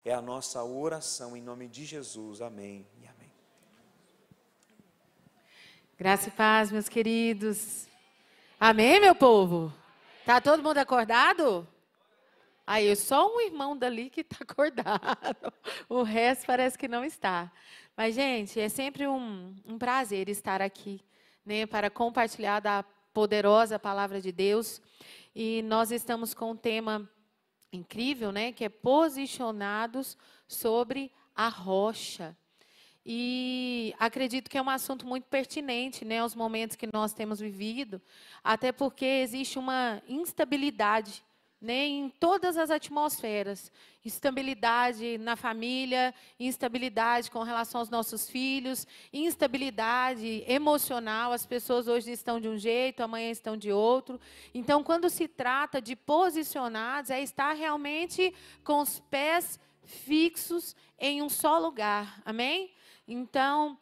É a nossa oração em nome de Jesus. Amém e amém. Graça e paz, meus queridos. Amém, meu povo? Tá todo mundo acordado? Aí, só um irmão dali que está acordado. O resto parece que não está. Mas, gente, é sempre um prazer estar aqui, né, para compartilhar da poderosa palavra de Deus. E nós estamos com um tema incrível, né, que é posicionados sobre a rocha. E acredito que é um assunto muito pertinente, né, aos momentos que nós temos vivido, até porque existe uma instabilidade, né, em todas as atmosferas. Instabilidade na família, instabilidade com relação aos nossos filhos, instabilidade emocional. As pessoas hoje estão de um jeito, amanhã estão de outro. Então, quando se trata de posicionados, é estar realmente com os pés fixos em um só lugar. Amém? Então,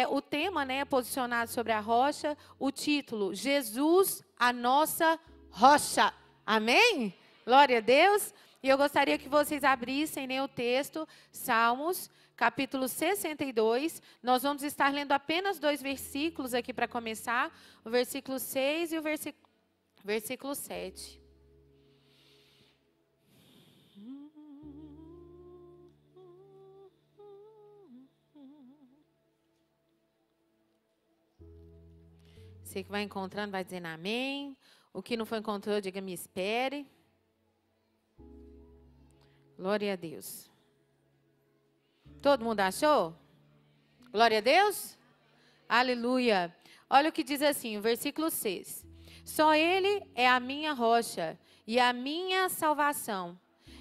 o tema, né, posicionado sobre a rocha, o título, Jesus, a nossa rocha. Amém? Glória a Deus. E eu gostaria que vocês abrissem, né, o texto, Salmos, capítulo 62. Nós vamos estar lendo apenas 2 versículos aqui para começar, o versículo 6 e o versículo 7. Você que vai encontrando, vai dizendo amém. O que não foi encontrado, diga me espere. Glória a Deus. Todo mundo achou? Glória a Deus? Aleluia. Olha o que diz assim, o versículo 6. Só Ele é a minha rocha e a minha salvação.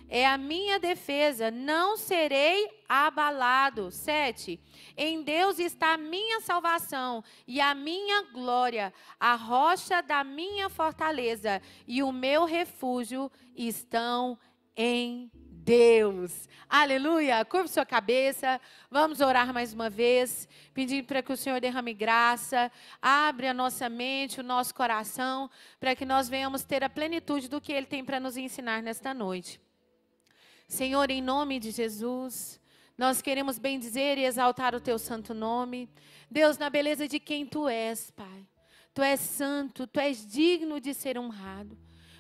É a minha defesa, não serei abalado. 7. Em Deus está a minha salvação e a minha glória, a rocha da minha fortaleza e o meu refúgio estão em Deus. Aleluia. Curva sua cabeça. Vamos orar mais uma vez, pedindo para que o Senhor derrame graça, abre a nossa mente, o nosso coração, para que nós venhamos ter a plenitude do que Ele tem para nos ensinar nesta noite. Senhor, em nome de Jesus, nós queremos bendizer e exaltar o Teu santo nome. Deus, na beleza de quem Tu és, Pai. Tu és santo, Tu és digno de ser honrado.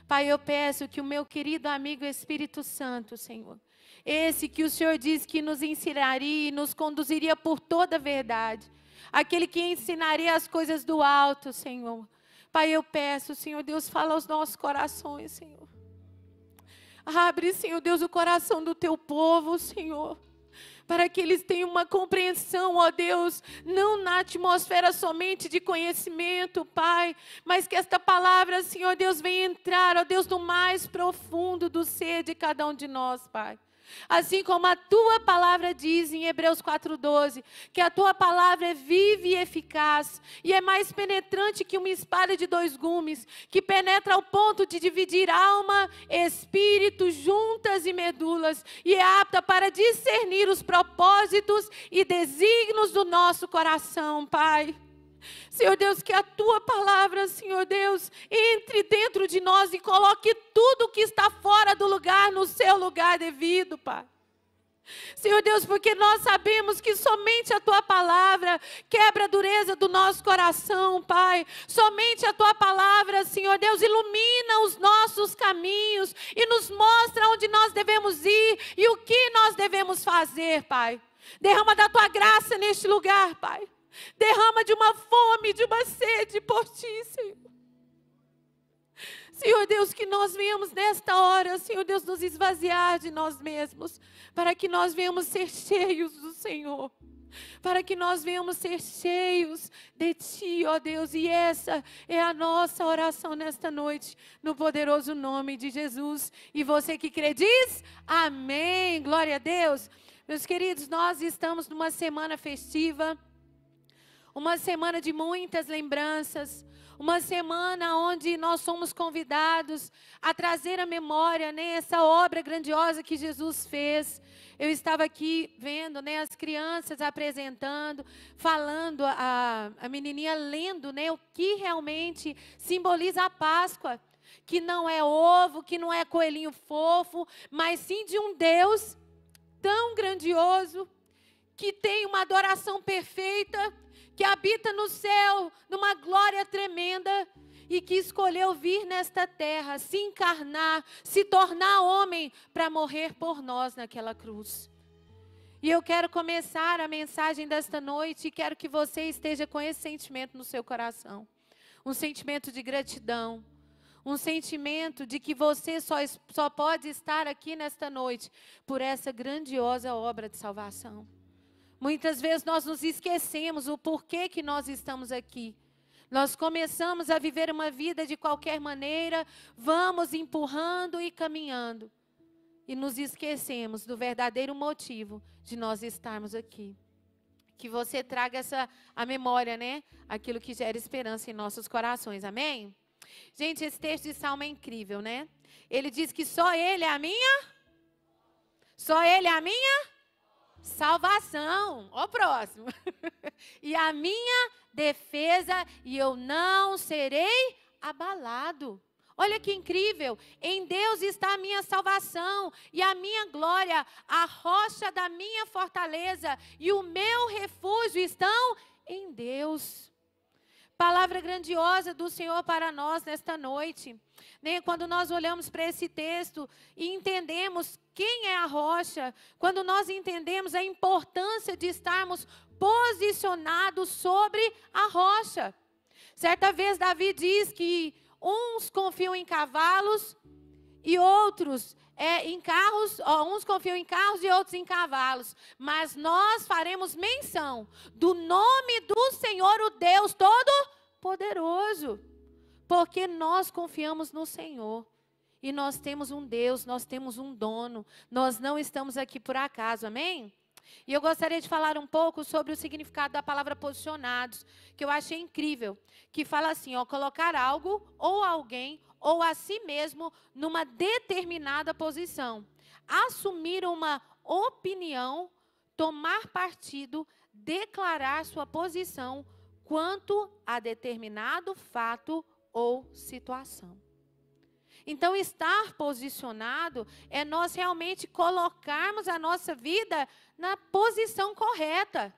Pai, eu peço que o meu querido amigo Espírito Santo, Senhor, esse que o Senhor disse que nos ensinaria e nos conduziria por toda a verdade, aquele que ensinaria as coisas do alto, Senhor. Pai, eu peço, Senhor Deus, fala aos nossos corações, Senhor. Abre, Senhor Deus, o coração do Teu povo, Senhor, para que eles tenham uma compreensão, ó Deus, não na atmosfera somente de conhecimento, Pai, mas que esta palavra, Senhor Deus, venha entrar, ó Deus, no mais profundo do ser de cada um de nós, Pai. Assim como a Tua palavra diz em Hebreus 4:12, que a Tua palavra é viva e eficaz, e é mais penetrante que uma espada de 2 gumes, que penetra ao ponto de dividir alma, espírito, juntas e medulas, e é apta para discernir os propósitos e desígnios do nosso coração, Pai. Senhor Deus, que a Tua palavra, Senhor Deus, entre dentro de nós e coloque tudo que está fora do lugar no seu lugar devido, Pai. Senhor Deus, porque nós sabemos que somente a Tua palavra quebra a dureza do nosso coração, Pai. Somente a Tua palavra, Senhor Deus, ilumina os nossos caminhos e nos mostra onde nós devemos ir e o que nós devemos fazer, Pai. Derrama da Tua graça neste lugar, Pai. Derrama de uma fome, de uma sede por Ti, Senhor. Senhor Deus, que nós venhamos nesta hora, Senhor Deus, nos esvaziar de nós mesmos, para que nós venhamos ser cheios do Senhor, para que nós venhamos ser cheios de Ti, ó Deus, e essa é a nossa oração nesta noite, no poderoso nome de Jesus. E você que crê diz, amém, glória a Deus. Meus queridos, nós estamos numa semana festiva, uma semana de muitas lembranças, uma semana onde nós somos convidados a trazer à memória, né, essa obra grandiosa que Jesus fez. Eu estava aqui vendo, né, as crianças apresentando, falando, a menininha lendo, né, o que realmente simboliza a Páscoa, que não é ovo, que não é coelhinho fofo, mas sim de um Deus grandioso, que tem uma adoração perfeita, que habita no céu, numa glória tremenda, e que escolheu vir nesta terra, se encarnar, se tornar homem, para morrer por nós naquela cruz. E eu quero começar a mensagem desta noite, e quero que você esteja com esse sentimento no seu coração. Um sentimento de gratidão, um sentimento de que você só pode estar aqui nesta noite, por essa grandiosa obra de salvação. Muitas vezes nós nos esquecemos o porquê que nós estamos aqui. Nós começamos a viver uma vida de qualquer maneira, vamos empurrando e caminhando. E nos esquecemos do verdadeiro motivo de nós estarmos aqui. Que você traga a memória, né? Aquilo que gera esperança em nossos corações, amém? Gente, esse texto de Salmo é incrível, né? Ele diz que só Ele é a minha salvação. Ó, próximo. E a minha defesa, e eu não serei abalado. Olha que incrível. Em Deus está a minha salvação e a minha glória, a rocha da minha fortaleza e o meu refúgio estão em Deus. Palavra grandiosa do Senhor para nós nesta noite. Quando nós olhamos para esse texto e entendemos quem é a rocha, quando nós entendemos a importância de estarmos posicionados sobre a rocha. Certa vez Davi diz que uns confiam em cavalos e outros em carros, uns confiam em carros e outros em cavalos. Mas nós faremos menção do nome do Senhor, o Deus Todo-Poderoso. Porque nós confiamos no Senhor. E nós temos um Deus, nós temos um dono. Nós não estamos aqui por acaso, amém? E eu gostaria de falar um pouco sobre o significado da palavra posicionados, que eu achei incrível, que fala assim, colocar algo ou alguém ou a si mesmo numa determinada posição, assumir uma opinião, tomar partido, declarar sua posição quanto a determinado fato ou situação. Então, estar posicionado é nós realmente colocarmos a nossa vida na posição correta.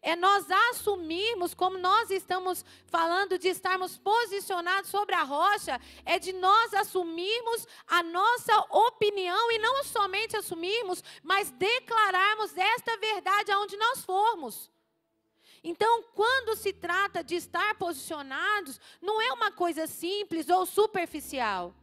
É nós assumirmos, como nós estamos falando de estarmos posicionados sobre a rocha, é de nós assumirmos a nossa opinião e não somente assumirmos, mas declararmos esta verdade aonde nós formos. Então, quando se trata de estar posicionados, não é uma coisa simples ou superficial.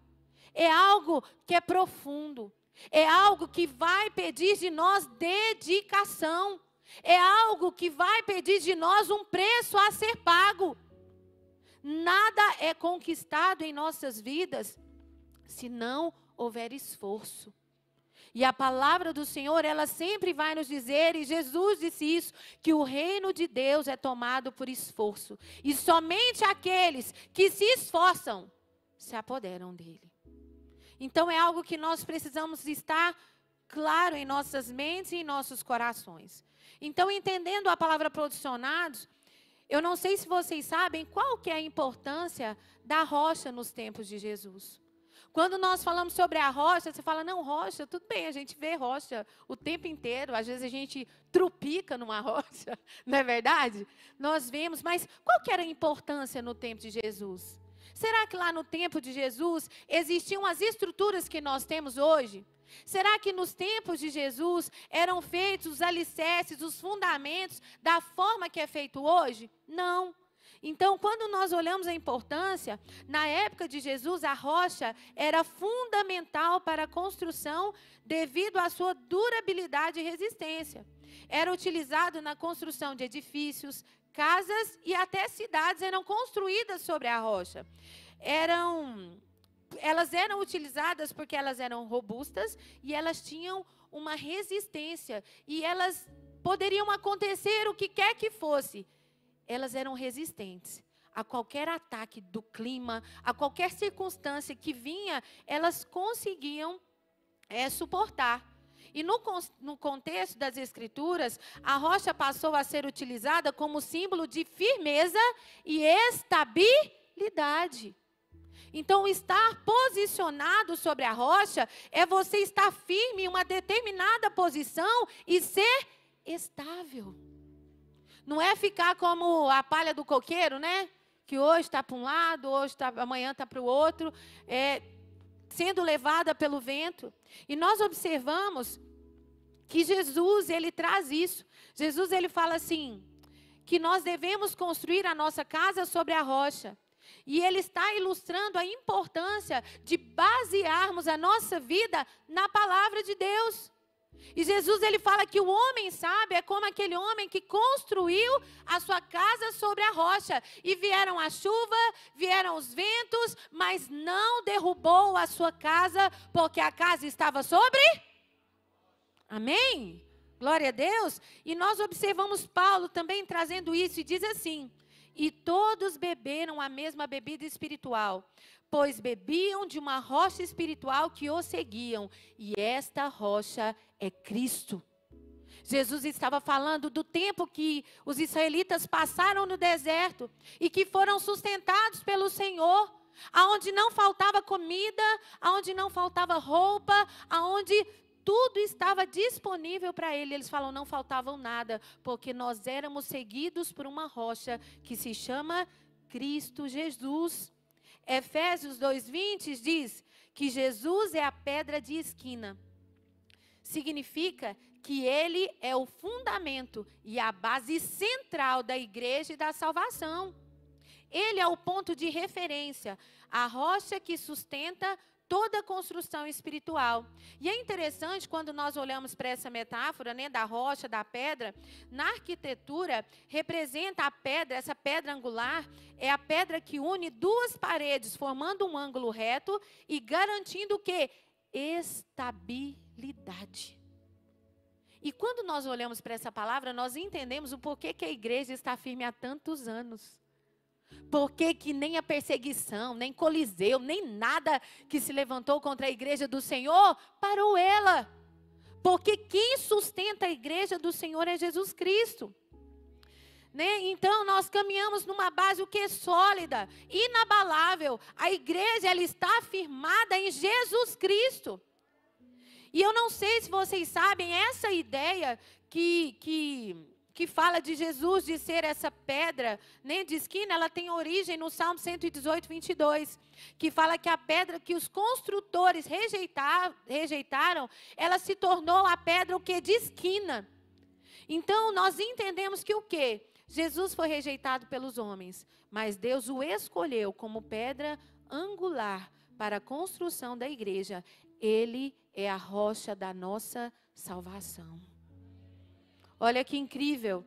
É algo que é profundo. É algo que vai pedir de nós dedicação. É algo que vai pedir de nós um preço a ser pago. Nada é conquistado em nossas vidas se não houver esforço. E a palavra do Senhor, ela sempre vai nos dizer, e Jesus disse isso, que o reino de Deus é tomado por esforço. E somente aqueles que se esforçam se apoderam dele. Então, é algo que nós precisamos estar claro em nossas mentes e em nossos corações. Então, entendendo a palavra posicionados, eu não sei se vocês sabem qual que é a importância da rocha nos tempos de Jesus. Quando nós falamos sobre a rocha, você fala, não, rocha, tudo bem, a gente vê rocha o tempo inteiro, às vezes a gente trupica numa rocha, não é verdade? Nós vemos, mas qual que era a importância no tempo de Jesus? Será que lá no tempo de Jesus existiam as estruturas que nós temos hoje? Será que nos tempos de Jesus eram feitos os alicerces, os fundamentos da forma que é feito hoje? Não. Então, quando nós olhamos a importância, na época de Jesus, a rocha era fundamental para a construção devido à sua durabilidade e resistência. Era utilizado na construção de edifícios, casas e até cidades eram construídas sobre a rocha. Elas eram utilizadas porque elas eram robustas e elas tinham uma resistência. E elas poderiam acontecer o que quer que fosse. Elas eram resistentes a qualquer ataque do clima, a qualquer circunstância que vinha, elas conseguiam suportar. E no contexto das Escrituras, a rocha passou a ser utilizada como símbolo de firmeza e estabilidade. Então, estar posicionado sobre a rocha é você estar firme em uma determinada posição e ser estável. Não é ficar como a palha do coqueiro, né? Que hoje está para um lado, amanhã está para o outro, sendo levada pelo vento. E nós observamos que Jesus, ele traz isso. Jesus, ele fala assim, que nós devemos construir a nossa casa sobre a rocha. E ele está ilustrando a importância de basearmos a nossa vida na palavra de Deus. E Jesus, ele fala que o homem sábio é como aquele homem que construiu a sua casa sobre a rocha. E vieram a chuva, vieram os ventos, mas não derrubou a sua casa, porque a casa estava sobre... Amém? Glória a Deus. E nós observamos Paulo também trazendo isso e diz assim: e todos beberam a mesma bebida espiritual, pois bebiam de uma rocha espiritual que os seguiam, e esta rocha é Cristo. Jesus estava falando do tempo que os israelitas passaram no deserto e que foram sustentados pelo Senhor, aonde não faltava comida, aonde não faltava roupa, aonde tudo estava disponível para ele. Eles falam, não faltavam nada, porque nós éramos seguidos por uma rocha que se chama Cristo Jesus. Efésios 2:20 diz que Jesus é a pedra de esquina. Significa que ele é o fundamento e a base central da igreja e da salvação. Ele é o ponto de referência, a rocha que sustenta toda a construção espiritual. E é interessante quando nós olhamos para essa metáfora, né, da rocha, da pedra. Na arquitetura, representa a pedra, essa pedra angular, é a pedra que une duas paredes, formando um ângulo reto e garantindo o quê? Estabilidade. E quando nós olhamos para essa palavra, nós entendemos o porquê que a igreja está firme há tantos anos. Porque que nem a perseguição, nem Coliseu, nem nada que se levantou contra a igreja do Senhor, parou ela. Porque quem sustenta a igreja do Senhor é Jesus Cristo. Né? Então, nós caminhamos numa base o que é sólida, inabalável. A igreja, ela está firmada em Jesus Cristo. E eu não sei se vocês sabem, essa ideia que fala de Jesus, de ser essa pedra, né, de esquina, ela tem origem no Salmo 118, 22, que fala que a pedra que os construtores rejeitaram, ela se tornou a pedra o quê? De esquina. Então, nós entendemos que o quê? Jesus foi rejeitado pelos homens, mas Deus o escolheu como pedra angular para a construção da igreja. Ele é a rocha da nossa salvação. Olha que incrível.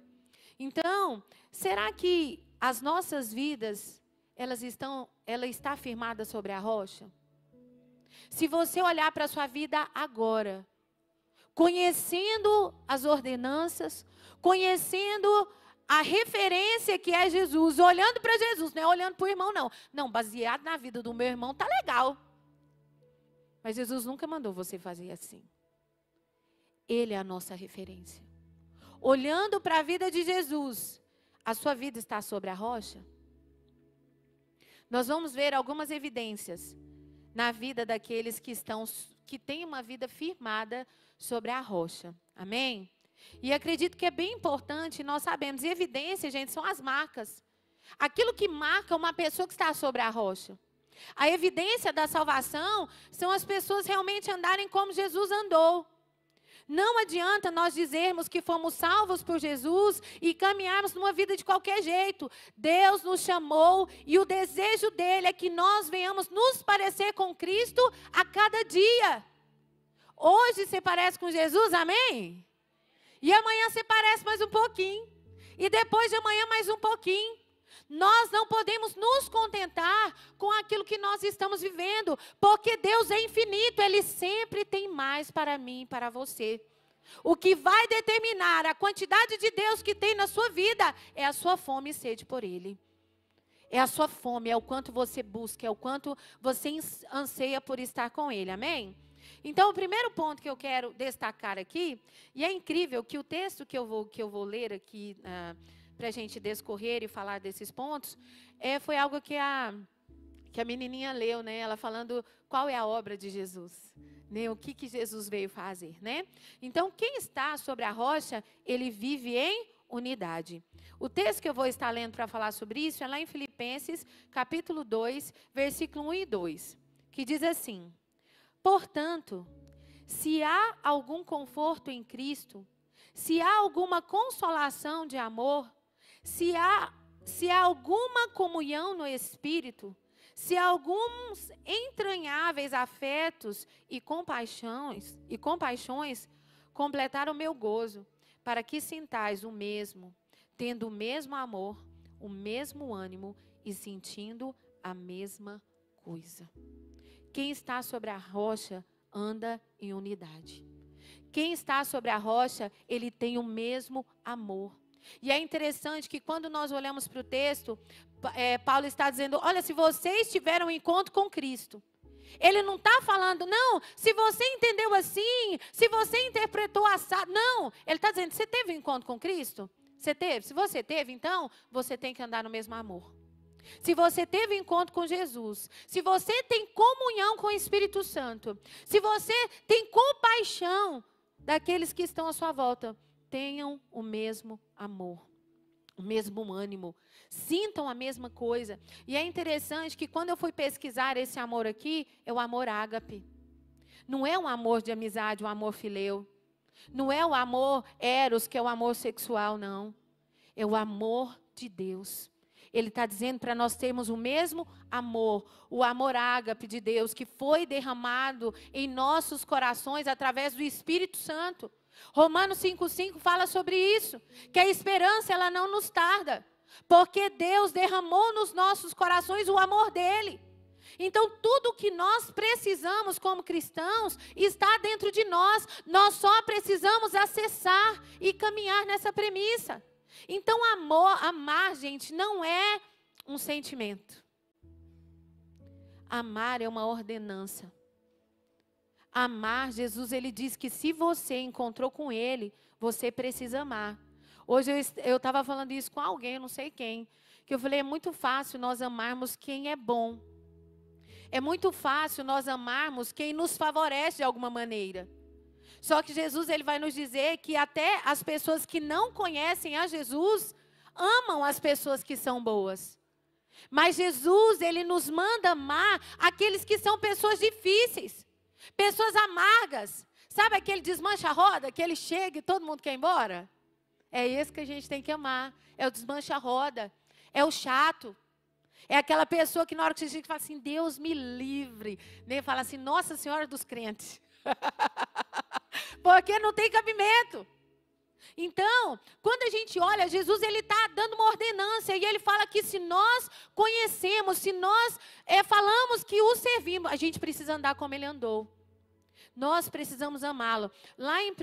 Então, será que as nossas vidas, ela está firmada sobre a rocha? Se você olhar para a sua vida agora, conhecendo as ordenanças, conhecendo a referência que é Jesus, olhando para Jesus, não é olhando para o irmão, não. Não, baseado na vida do meu irmão, tá legal. Mas Jesus nunca mandou você fazer assim. Ele é a nossa referência. Olhando para a vida de Jesus, a sua vida está sobre a rocha? Nós vamos ver algumas evidências na vida daqueles que têm uma vida firmada sobre a rocha. Amém? E acredito que é bem importante, nós sabemos, e evidência, gente, são as marcas. Aquilo que marca uma pessoa que está sobre a rocha. A evidência da salvação são as pessoas realmente andarem como Jesus andou. Não adianta nós dizermos que fomos salvos por Jesus e caminharmos numa vida de qualquer jeito. Deus nos chamou e o desejo dele é que nós venhamos nos parecer com Cristo a cada dia. Hoje você parece com Jesus, amém? E amanhã você parece mais um pouquinho. E depois de amanhã mais um pouquinho. Nós não podemos nos contentar com aquilo que nós estamos vivendo, porque Deus é infinito, Ele sempre tem mais para mim e para você. O que vai determinar a quantidade de Deus que tem na sua vida é a sua fome e sede por Ele. É a sua fome, é o quanto você busca, é o quanto você anseia por estar com Ele, amém? Então, o primeiro ponto que eu quero destacar aqui, e é incrível que o texto que eu vou ler aqui, para a gente descorrer e falar desses pontos, foi algo que a que a menininha leu, né? Ela falando qual é a obra de Jesus, né? O que Jesus veio fazer, né? Então, quem está sobre a rocha, ele vive em unidade. O texto que eu vou estar lendo para falar sobre isso é lá em Filipenses, capítulo 2, versículo 1 e 2, que diz assim: portanto, se há algum conforto em Cristo, se há alguma consolação de amor, se há alguma comunhão no Espírito, se há alguns entranháveis afetos e compaixões, completaram o meu gozo, para que sintais o mesmo, tendo o mesmo amor, o mesmo ânimo e sentindo a mesma coisa. Quem está sobre a rocha anda em unidade. Quem está sobre a rocha, ele tem o mesmo amor. E é interessante que quando nós olhamos para o texto, Paulo está dizendo, olha, se vocês tiveram um encontro com Cristo, ele não está falando, não, se você entendeu assim, se você interpretou assado, não, ele está dizendo, você teve um encontro com Cristo? Você teve? Se você teve, então, você tem que andar no mesmo amor. Se você teve encontro com Jesus, se você tem comunhão com o Espírito Santo, se você tem compaixão daqueles que estão à sua volta, tenham o mesmo amor, o mesmo ânimo, sintam a mesma coisa. E é interessante que quando eu fui pesquisar esse amor aqui, é o amor ágape. Não é um amor de amizade, um amor fileu. Não é o amor eros, que é o amor sexual, não. É o amor de Deus. Ele está dizendo para nós termos o mesmo amor, o amor ágape de Deus, que foi derramado em nossos corações através do Espírito Santo. Romanos 5,5 fala sobre isso, que a esperança ela não nos tarda, porque Deus derramou nos nossos corações o amor dele. Então, tudo que nós precisamos como cristãos está dentro de nós. Nós só precisamos acessar e caminhar nessa premissa. Então, amar, gente, não é um sentimento. Amar é uma ordenança. Amar, Jesus, ele diz que se você encontrou com ele, você precisa amar. Hoje eu estava falando isso com alguém, eu não sei quem, que eu falei, é muito fácil nós amarmos quem é bom. É muito fácil nós amarmos quem nos favorece de alguma maneira. Só que Jesus ele vai nos dizer que até as pessoas que não conhecem a Jesus amam as pessoas que são boas. Mas Jesus, ele nos manda amar aqueles que são pessoas difíceis, pessoas amargas. Sabe aquele desmancha-roda, que ele chega e todo mundo quer ir embora? É esse que a gente tem que amar. É o desmancha-roda, é o chato. É aquela pessoa que na hora que você chega fala assim, Deus me livre. Nem fala assim, Nossa Senhora dos crentes. Porque não tem cabimento. Então, quando a gente olha, Jesus ele está dando uma ordenança. E ele fala que se nós conhecemos, se nós falamos que o servimos, a gente precisa andar como ele andou. Nós precisamos amá-lo. Lá em 1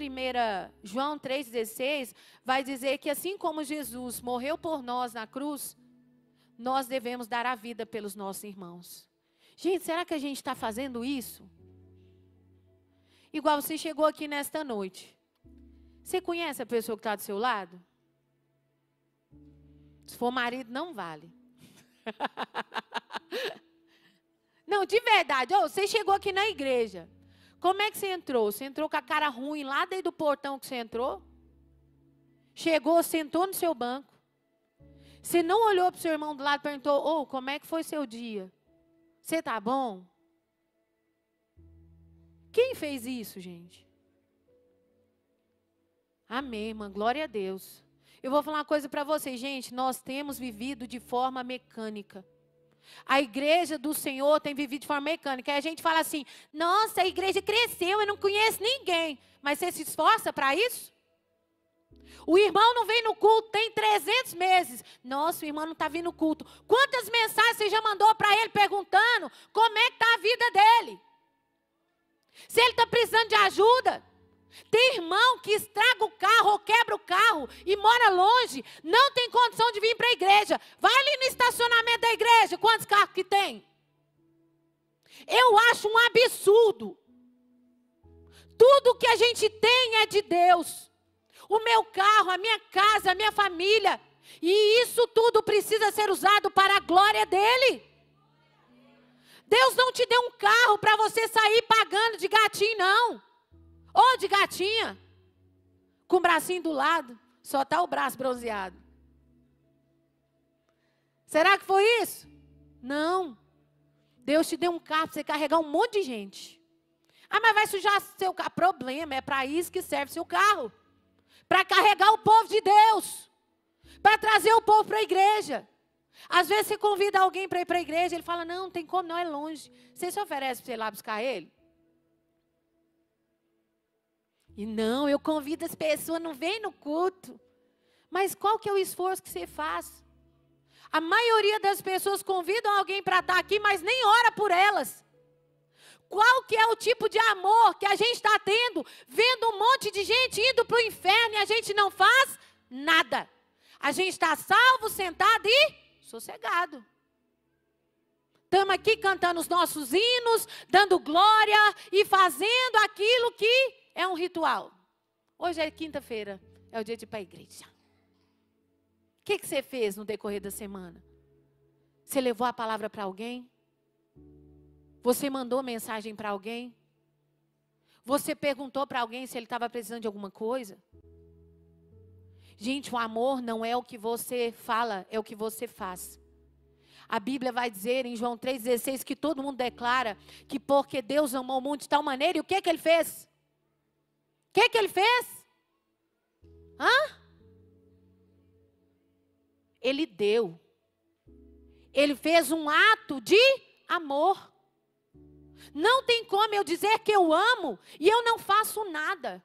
João 3,16, vai dizer que assim como Jesus morreu por nós na cruz, nós devemos dar a vida pelos nossos irmãos. Gente, será que a gente está fazendo isso? Igual você chegou aqui nesta noite. Você conhece a pessoa que está do seu lado? Se for marido, não vale. Não, de verdade. Você chegou aqui na igreja. Como é que você entrou? Você entrou com a cara ruim lá desde o portão que você entrou? Chegou, sentou no seu banco. Você não olhou para o seu irmão do lado e perguntou, como é que foi seu dia? Você está bom? Quem fez isso, gente? Amém, irmã. Glória a Deus. Eu vou falar uma coisa para vocês, gente. Nós temos vivido de forma mecânica. A igreja do Senhor tem vivido de forma mecânica. Aí a gente fala assim, nossa, a igreja cresceu, eu não conheço ninguém. Mas você se esforça para isso? O irmão não vem no culto, tem 300 meses. Nossa, o irmão não está vindo no culto. Quantas mensagens você já mandou para ele perguntando como é que está a vida dele? Se ele está precisando de ajuda. Tem irmão que estraga o carro ou quebra o carro e mora longe, não tem condição de vir para a igreja. Vai ali no estacionamento da igreja, quantos carros que tem? Eu acho um absurdo. Tudo que a gente tem é de Deus. O meu carro, a minha casa, a minha família. E isso tudo precisa ser usado para a glória dele. Deus não te deu um carro para você sair pagando de gatinho, não. Ou de gatinha. Com o bracinho do lado. Só está o braço bronzeado. Será que foi isso? Não. Deus te deu um carro para você carregar um monte de gente. Ah, mas vai sujar seu carro. Problema, é para isso que serve seu carro. Para carregar o povo de Deus. Para trazer o povo para a igreja. Às vezes você convida alguém para ir para a igreja, ele fala, não tem como, não, é longe. Você se oferece para você ir lá buscar ele? E não, eu convido as pessoas, não vem no culto. Mas qual que é o esforço que você faz? A maioria das pessoas convidam alguém para estar aqui, mas nem ora por elas. Qual que é o tipo de amor que a gente está tendo, vendo um monte de gente indo para o inferno e a gente não faz nada? A gente está salvo, sentado e sossegado. Estamos aqui cantando os nossos hinos, dando glória e fazendo aquilo que é um ritual. Hoje é quinta-feira, é o dia de ir para a igreja. O que você fez no decorrer da semana? Você levou a palavra para alguém? Você mandou mensagem para alguém? Você perguntou para alguém se ele estava precisando de alguma coisa? Gente, o amor não é o que você fala, é o que você faz. A Bíblia vai dizer em João 3,16 que todo mundo declara que porque Deus amou o mundo de tal maneira, e o que ele fez? O que ele fez? Ele deu. Ele fez um ato de amor. Não tem como eu dizer que eu amo e eu não faço nada.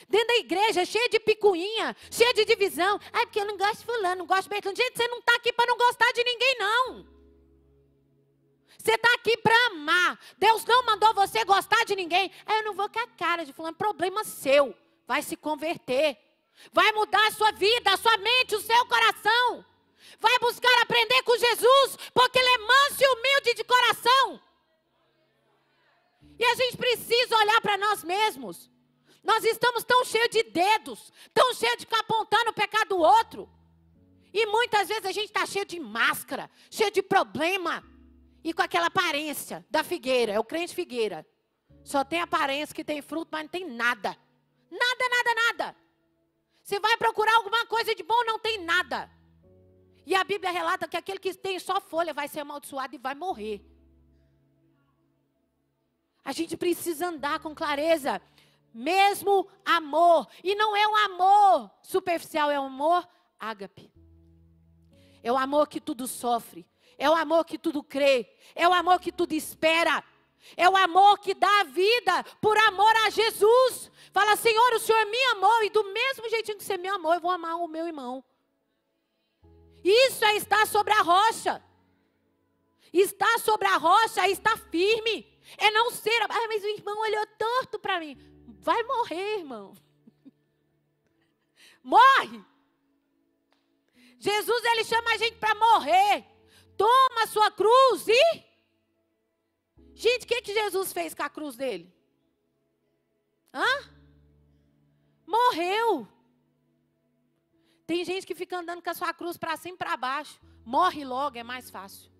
Dentro da igreja, cheia de picuinha, cheia de divisão. Ah, porque eu não gosto de fulano, não gosto de Bertão. Gente, você não está aqui para não gostar de ninguém, não. Você está aqui para amar. Deus não mandou você gostar de ninguém. Ah, eu não vou com a cara de fulano. Problema seu. Vai se converter. Vai mudar a sua vida, a sua mente, o seu coração. Vai buscar aprender com Jesus, porque Ele é manso e humilde de coração. E a gente precisa olhar para nós mesmos. Nós estamos tão cheios de dedos, tão cheios de ficar apontando o pecado do outro. E muitas vezes a gente está cheio de máscara, cheio de problema. E com aquela aparência da figueira, é o crente figueira. Só tem aparência que tem fruto, mas não tem nada. Nada, nada, nada. Você vai procurar alguma coisa de bom, não tem nada. E a Bíblia relata que aquele que tem só folha vai ser amaldiçoado e vai morrer. A gente precisa andar com clareza. Mesmo amor. E não é um amor superficial, é um amor ágape. É o amor que tudo sofre. É o amor que tudo crê. É o amor que tudo espera. É o amor que dá a vida por amor a Jesus. Fala, Senhor, o Senhor me amou. E do mesmo jeitinho que você me amou, eu vou amar o meu irmão. Isso é estar sobre a rocha. Estar sobre a rocha é estar firme. É não ser, mas o irmão olhou torto para mim. Vai morrer, irmão. Morre. Jesus, ele chama a gente para morrer. Toma a sua cruz e... Gente, o que Jesus fez com a cruz dele? Morreu. Tem gente que fica andando com a sua cruz para cima e para baixo. Morre logo, é mais fácil.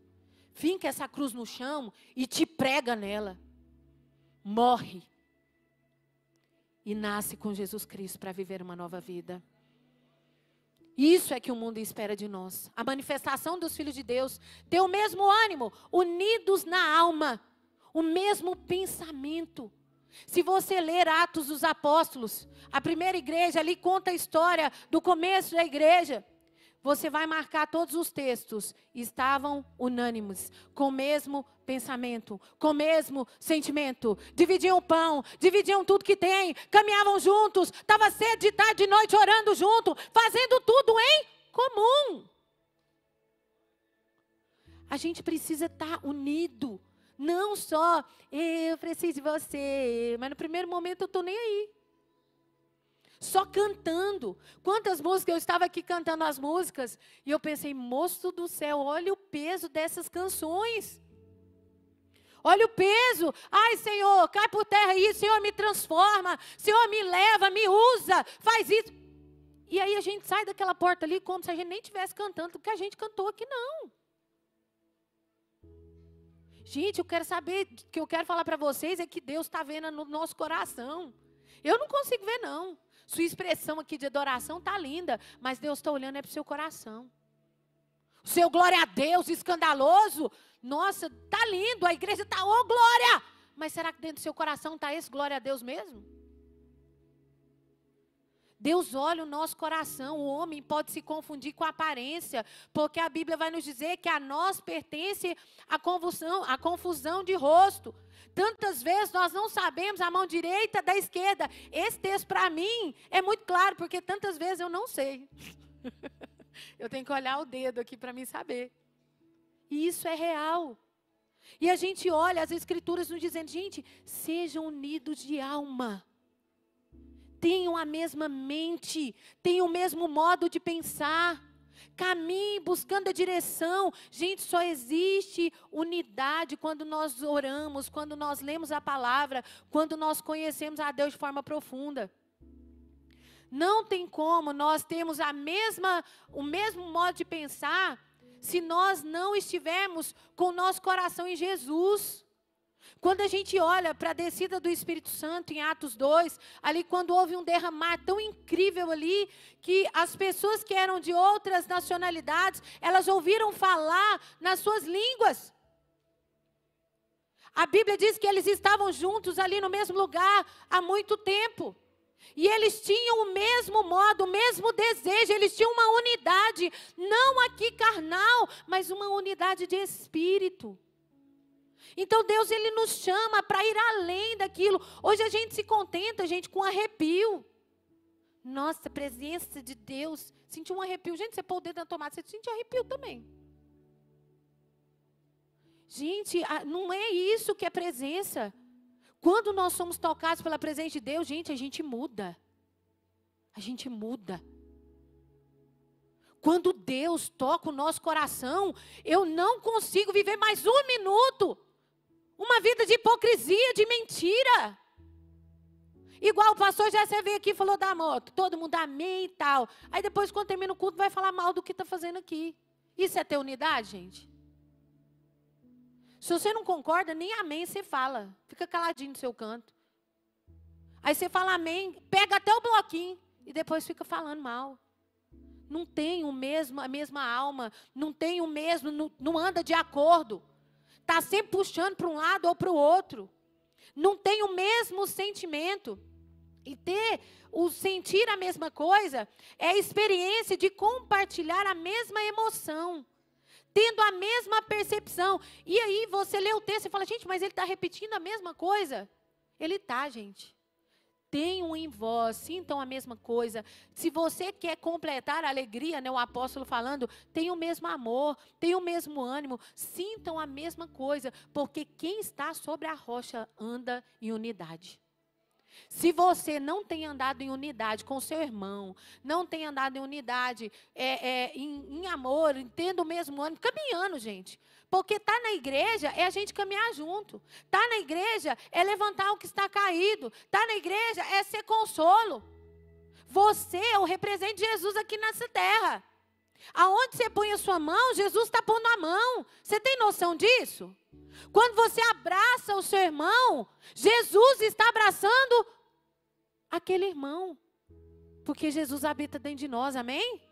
Finca essa cruz no chão e te prega nela. Morre. E nasce com Jesus Cristo para viver uma nova vida. Isso é que o mundo espera de nós. A manifestação dos filhos de Deus. Ter o mesmo ânimo, unidos na alma. O mesmo pensamento. Se você ler Atos dos Apóstolos, a primeira igreja ali conta a história do começo da igreja. Você vai marcar todos os textos. Estavam unânimes, com o mesmo pensamento, com o mesmo sentimento. Dividiam o pão, dividiam tudo que tem, caminhavam juntos, estava cedo, de tarde, de noite, orando junto, fazendo tudo em comum. A gente precisa estar unido. Não só, eu preciso de você, mas no primeiro momento eu estou nem aí. Só cantando. Quantas músicas, eu estava aqui cantando as músicas, e eu pensei, moço do céu, olha o peso dessas canções. Olha o peso. Ai, Senhor, cai por terra isso, Senhor, me transforma, Senhor, me leva, me usa, faz isso. E aí a gente sai daquela porta ali como se a gente nem estivesse cantando o que a gente cantou aqui, não. Gente, eu quero saber, o que eu quero falar para vocês é que Deus está vendo no nosso coração. Eu não consigo ver, não. Sua expressão aqui de adoração está linda, mas Deus está olhando para o seu coração. O seu glória a Deus escandaloso, nossa, está lindo, a igreja está, ô glória! Mas será que dentro do seu coração está esse glória a Deus mesmo? Deus olha o nosso coração, o homem pode se confundir com a aparência, porque a Bíblia vai nos dizer que a nós pertence a confusão de rosto. Tantas vezes nós não sabemos a mão direita da esquerda. Esse texto para mim é muito claro, porque tantas vezes eu não sei. Eu tenho que olhar o dedo aqui para mim saber. E isso é real. E a gente olha as Escrituras nos dizendo, gente, sejam unidos de alma. Tenham a mesma mente, tenham o mesmo modo de pensar, caminhem buscando a direção. Gente, só existe unidade quando nós oramos, quando nós lemos a palavra, quando nós conhecemos a Deus de forma profunda. Não tem como nós termos o mesmo modo de pensar se nós não estivermos com o nosso coração em Jesus. Quando a gente olha para a descida do Espírito Santo em Atos 2, ali quando houve um derramar tão incrível ali, que as pessoas que eram de outras nacionalidades, elas ouviram falar nas suas línguas. A Bíblia diz que eles estavam juntos ali no mesmo lugar há muito tempo. E eles tinham o mesmo modo, o mesmo desejo, eles tinham uma unidade, não aqui carnal, mas uma unidade de espírito. Então Deus, Ele nos chama para ir além daquilo. Hoje a gente se contenta, gente, com arrepio. Nossa, a presença de Deus. Sentiu um arrepio. Gente, você pôr o dedo na tomada, você sentiu arrepio também. Gente, não é isso que é presença. Quando nós somos tocados pela presença de Deus, gente, a gente muda. A gente muda. Quando Deus toca o nosso coração, eu não consigo viver mais um minuto. Uma vida de hipocrisia, de mentira. Igual o pastor Jessé veio aqui e falou da moto. Todo mundo amém e tal. Aí depois, quando termina o culto, vai falar mal do que está fazendo aqui. Isso é ter unidade, gente? Se você não concorda, nem amém você fala. Fica caladinho no seu canto. Aí você fala amém, pega até o bloquinho e depois fica falando mal. Não tem a mesma alma, não tem o mesmo, não anda de acordo. Está sempre puxando para um lado ou para o outro. Não tem o mesmo sentimento. E sentir a mesma coisa é a experiência de compartilhar a mesma emoção. Tendo a mesma percepção. E aí você lê o texto e fala, gente, mas ele está repetindo a mesma coisa? Ele está, gente. Tenham em vós, sintam a mesma coisa. Se você quer completar a alegria, né, o apóstolo falando, tenham o mesmo amor, tenham o mesmo ânimo, sintam a mesma coisa, porque quem está sobre a rocha anda em unidade. Se você não tem andado em unidade com o seu irmão, não tem andado em unidade, em amor, tendo o mesmo ânimo, caminhando, gente. Porque estar na igreja é a gente caminhar junto. Estar na igreja é levantar o que está caído. Estar na igreja é ser consolo. Você é o representante de Jesus aqui nessa terra. Aonde você põe a sua mão, Jesus está pondo a mão. Você tem noção disso? Quando você abraça o seu irmão, Jesus está abraçando aquele irmão. Porque Jesus habita dentro de nós, amém?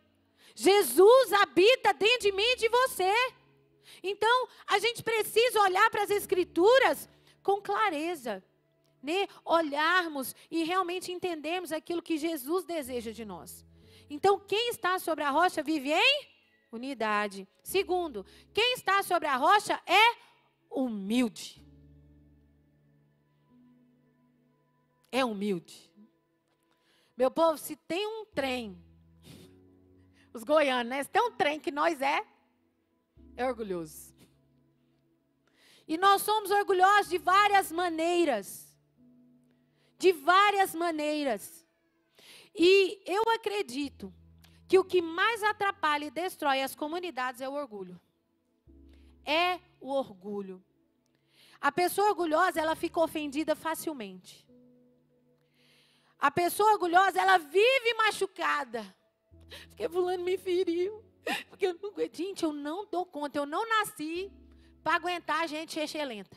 Jesus habita dentro de mim e de você. Então, a gente precisa olhar para as Escrituras com clareza, né? Olharmos e realmente entendermos aquilo que Jesus deseja de nós. Então, quem está sobre a rocha vive em unidade. Segundo, quem está sobre a rocha é humilde. É humilde. Meu povo, se tem um trem, os goianos, né? Se tem um trem que nós é orgulhoso. E nós somos orgulhosos de várias maneiras. De várias maneiras. E eu acredito que o que mais atrapalha e destrói as comunidades é o orgulho. É o orgulho. A pessoa orgulhosa, ela fica ofendida facilmente. A pessoa orgulhosa, ela vive machucada. Porque fulano me feriu. Porque gente, eu não dou conta, eu não nasci para aguentar a gente excelenta.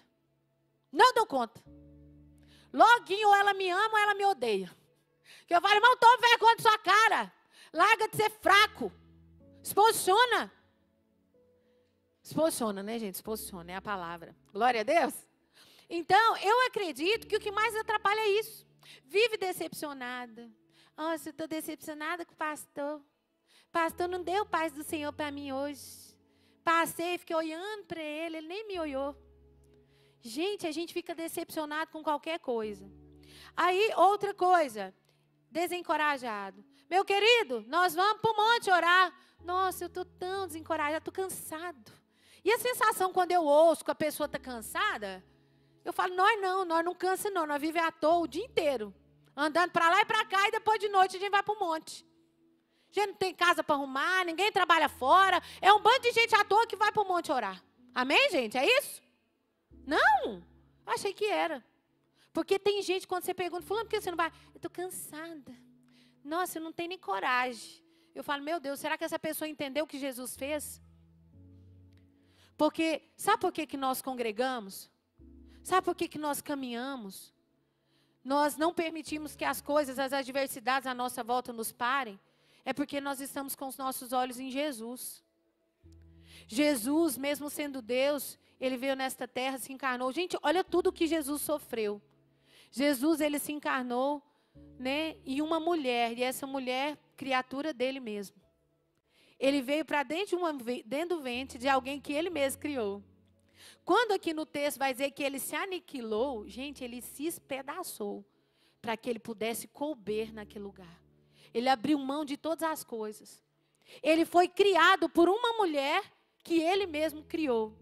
Não dou conta. Loguinho, ou ela me ama ou ela me odeia. Que eu falo, irmão, toma vergonha de sua cara. Larga de ser fraco. Se posiciona. Se posiciona, né, gente? Se posiciona, é a palavra. Glória a Deus. Então, eu acredito que o que mais atrapalha é isso. Vive decepcionada. Nossa, eu estou decepcionada com o pastor. Pastor não deu paz do Senhor para mim hoje. Passei, fiquei olhando para ele nem me olhou. Gente, a gente fica decepcionado com qualquer coisa. Aí, outra coisa, desencorajado. Meu querido, nós vamos para o monte orar. Nossa, eu estou tão desencorajado, estou cansado. E a sensação quando eu ouço que a pessoa está cansada, eu falo, nós não cansa não, nós vivemos à toa o dia inteiro. Andando para lá e para cá e depois de noite a gente vai para o monte. A gente não tem casa para arrumar, ninguém trabalha fora. É um bando de gente à toa que vai para o monte orar. Amém, gente? É isso? Não, achei que era. Porque tem gente, quando você pergunta, fulano, por que você não vai? Eu estou cansada. Nossa, eu não tenho nem coragem. Eu falo, meu Deus, será que essa pessoa entendeu o que Jesus fez? Porque, sabe por que nós congregamos? Sabe por que nós caminhamos? Nós não permitimos que as coisas, as adversidades à nossa volta nos parem. É porque nós estamos com os nossos olhos em Jesus. Jesus, mesmo sendo Deus, Ele veio nesta terra, se encarnou. Gente, olha tudo que Jesus sofreu. Jesus, Ele se encarnou, né, em uma mulher. E essa mulher, criatura dele mesmo. Ele veio para dentro do ventre de alguém que Ele mesmo criou. Quando aqui no texto vai dizer que Ele se aniquilou, gente, Ele se espedaçou para que Ele pudesse couber naquele lugar. Ele abriu mão de todas as coisas. Ele foi criado por uma mulher que Ele mesmo criou.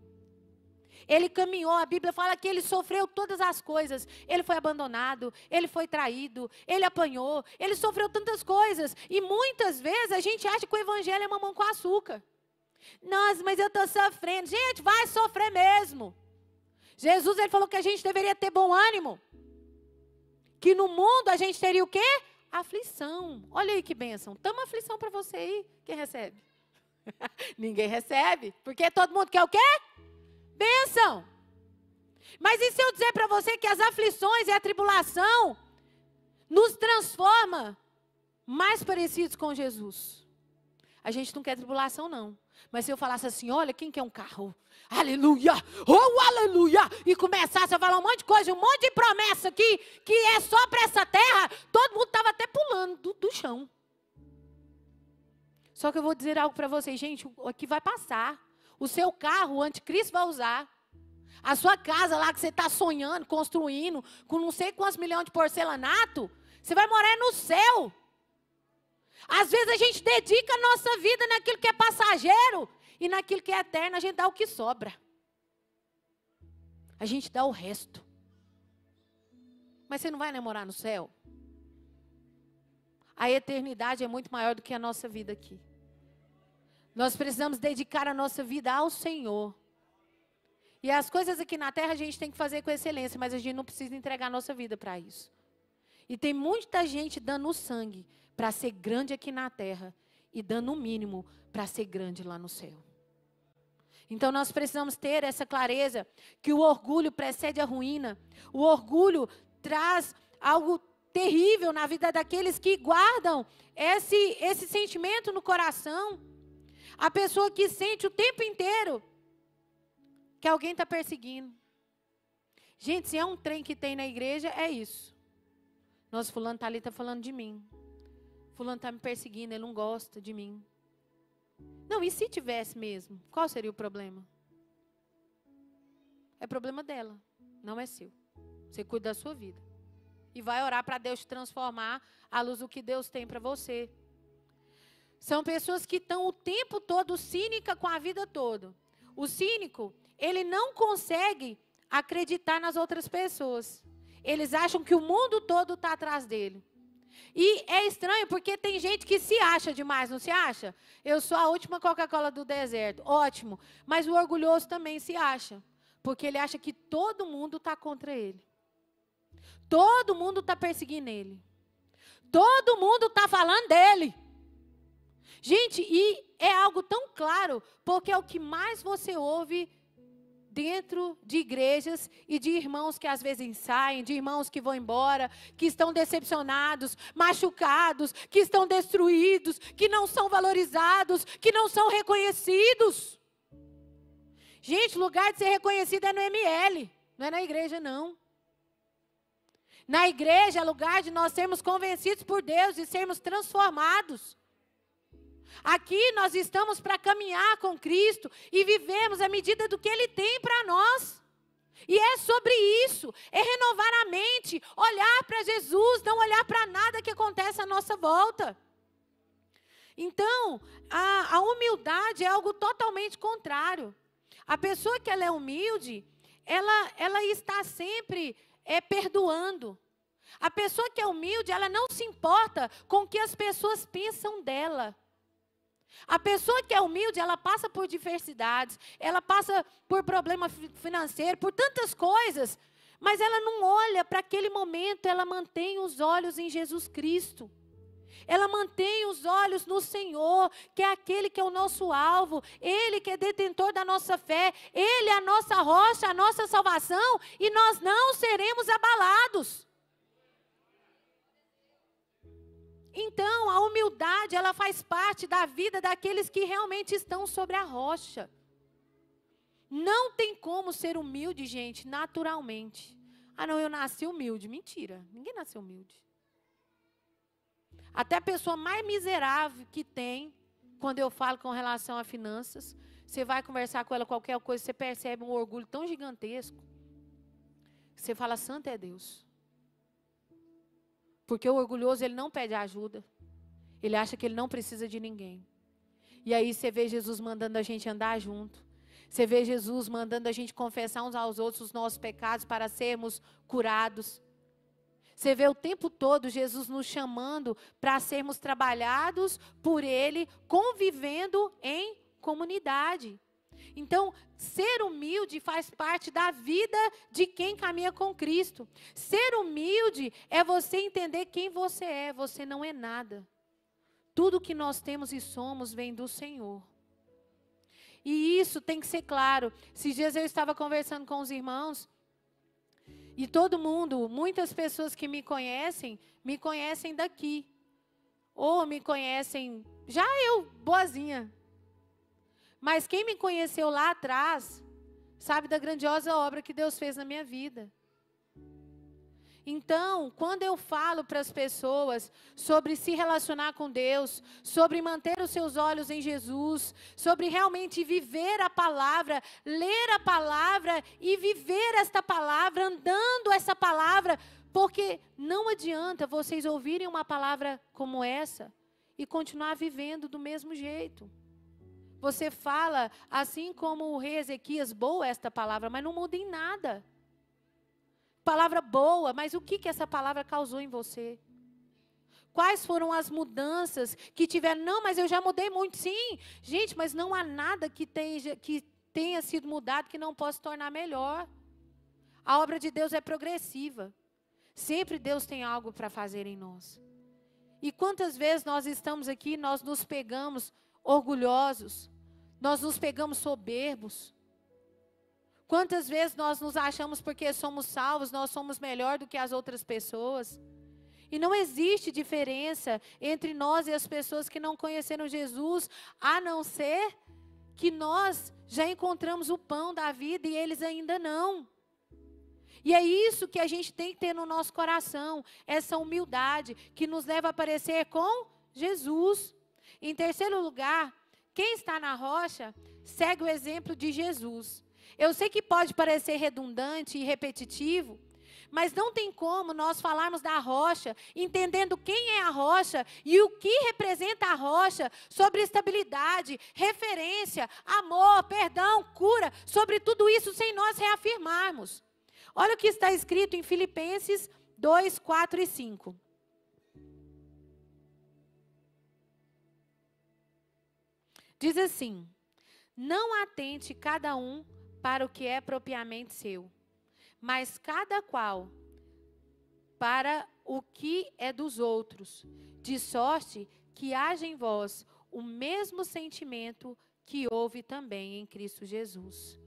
Ele caminhou, a Bíblia fala que Ele sofreu todas as coisas. Ele foi abandonado, Ele foi traído, Ele apanhou, Ele sofreu tantas coisas. E muitas vezes a gente acha que o Evangelho é mamão com açúcar. Nossa, mas eu estou sofrendo. Gente, vai sofrer mesmo. Jesus, Ele falou que a gente deveria ter bom ânimo. Que no mundo a gente teria o quê? Aflição. Olha aí que bênção. Toma aflição para você aí. Quem recebe? Ninguém recebe. Porque todo mundo quer o quê? Bênção. Mas e se eu dizer para você que as aflições e a tribulação nos transforma mais parecidos com Jesus? A gente não quer tribulação, não. Mas se eu falasse assim, olha, quem quer um carro? Aleluia! Oh, aleluia! E começasse a falar um monte de coisa, um monte de promessa aqui, que é só para essa terra, todo mundo estava até pulando do chão. Só que eu vou dizer algo para vocês, gente, aqui vai passar. O seu carro, o anticristo vai usar. A sua casa lá que você está sonhando, construindo, com não sei quantos milhões de porcelanato, você vai morar no céu. Às vezes a gente dedica a nossa vida naquilo que é passageiro e naquilo que é eterno a gente dá o que sobra. A gente dá o resto. Mas você não vai morar no céu? A eternidade é muito maior do que a nossa vida aqui. Nós precisamos dedicar a nossa vida ao Senhor. E as coisas aqui na terra a gente tem que fazer com excelência, mas a gente não precisa entregar a nossa vida para isso. E tem muita gente dando o sangue para ser grande aqui na terra e dando o mínimo para ser grande lá no céu. Então nós precisamos ter essa clareza que o orgulho precede a ruína. O orgulho traz algo terrível na vida daqueles que guardam esse sentimento no coração. A pessoa que sente o tempo inteiro que alguém está perseguindo. Gente, se é um trem que tem na igreja, é isso. Nossa, fulano está ali, está falando de mim. Fulano está me perseguindo, ele não gosta de mim. Não, e se tivesse mesmo? Qual seria o problema? É problema dela, não é seu. Você cuida da sua vida. E vai orar para Deus te transformar à luz do que Deus tem para você. São pessoas que estão o tempo todo cínica com a vida toda. O cínico, ele não consegue acreditar nas outras pessoas. Eles acham que o mundo todo está atrás dele. E é estranho porque tem gente que se acha demais, não se acha? Eu sou a última Coca-Cola do deserto. Ótimo. Mas o orgulhoso também se acha. Porque ele acha que todo mundo está contra ele. Todo mundo está perseguindo ele. Todo mundo está falando dele. Gente, e é algo tão claro, porque é o que mais você ouve dentro de igrejas e de irmãos que às vezes saem, de irmãos que vão embora, que estão decepcionados, machucados, que estão destruídos, que não são valorizados, que não são reconhecidos. Gente, o lugar de ser reconhecido é no ML, não é na igreja não. Na igreja é lugar de nós sermos convencidos por Deus e sermos transformados. Aqui nós estamos para caminhar com Cristo e vivemos à medida do que Ele tem para nós. E é sobre isso, é renovar a mente, olhar para Jesus, não olhar para nada que acontece à nossa volta. Então, a humildade é algo totalmente contrário. A pessoa que ela é humilde, ela está sempre perdoando. A pessoa que é humilde, ela não se importa com o que as pessoas pensam dela. A pessoa que é humilde, ela passa por diversidades, ela passa por problema financeiro, por tantas coisas, mas ela não olha para aquele momento, ela mantém os olhos em Jesus Cristo. Ela mantém os olhos no Senhor, que é aquele que é o nosso alvo, Ele que é detentor da nossa fé, Ele é a nossa rocha, a nossa salvação, e nós não seremos abalados. Então, a humildade, ela faz parte da vida daqueles que realmente estão sobre a rocha. Não tem como ser humilde, gente, naturalmente. Ah, não, eu nasci humilde. Mentira, ninguém nasceu humilde. Até a pessoa mais miserável que tem, quando eu falo com relação a finanças, você vai conversar com ela qualquer coisa, você percebe um orgulho tão gigantesco. Você fala, santo é Deus. Porque o orgulhoso, ele não pede ajuda. Ele acha que ele não precisa de ninguém. E aí você vê Jesus mandando a gente andar junto. Você vê Jesus mandando a gente confessar uns aos outros os nossos pecados para sermos curados. Você vê o tempo todo Jesus nos chamando para sermos trabalhados por Ele, convivendo em comunidade. Então, ser humilde faz parte da vida de quem caminha com Cristo. Ser humilde é você entender quem você é. Você não é nada. Tudo que nós temos e somos vem do Senhor. E isso tem que ser claro. Esses dias eu estava conversando com os irmãos. E todo mundo, muitas pessoas que me conhecem daqui. Ou me conhecem, já eu, boazinha. Mas quem me conheceu lá atrás, sabe da grandiosa obra que Deus fez na minha vida. Então, quando eu falo para as pessoas sobre se relacionar com Deus, sobre manter os seus olhos em Jesus, sobre realmente viver a palavra, ler a palavra e viver esta palavra, andando essa palavra, porque não adianta vocês ouvirem uma palavra como essa e continuar vivendo do mesmo jeito. Você fala, assim como o rei Ezequias, boa esta palavra, mas não muda em nada. Palavra boa, mas o que essa palavra causou em você? Quais foram as mudanças que tiveram? Não, mas eu já mudei muito. Sim, gente, mas não há nada que tenha sido mudado que não possa se tornar melhor. A obra de Deus é progressiva. Sempre Deus tem algo para fazer em nós. E quantas vezes nós estamos aqui, nós nos pegamos orgulhosos, nós nos pegamos soberbos. Quantas vezes nós nos achamos porque somos salvos, nós somos melhor do que as outras pessoas. E não existe diferença entre nós e as pessoas que não conheceram Jesus, a não ser que nós já encontramos o pão da vida e eles ainda não. E é isso que a gente tem que ter no nosso coração, essa humildade que nos leva a parecer com Jesus. Em terceiro lugar, quem está na rocha segue o exemplo de Jesus. Eu sei que pode parecer redundante e repetitivo, mas não tem como nós falarmos da rocha, entendendo quem é a rocha e o que representa a rocha, sobre estabilidade, referência, amor, perdão, cura, sobre tudo isso sem nós reafirmarmos. Olha o que está escrito em Filipenses 2, 4 e 5. Diz assim: não atente cada um para o que é propriamente seu, mas cada qual para o que é dos outros, de sorte que haja em vós o mesmo sentimento que houve também em Cristo Jesus.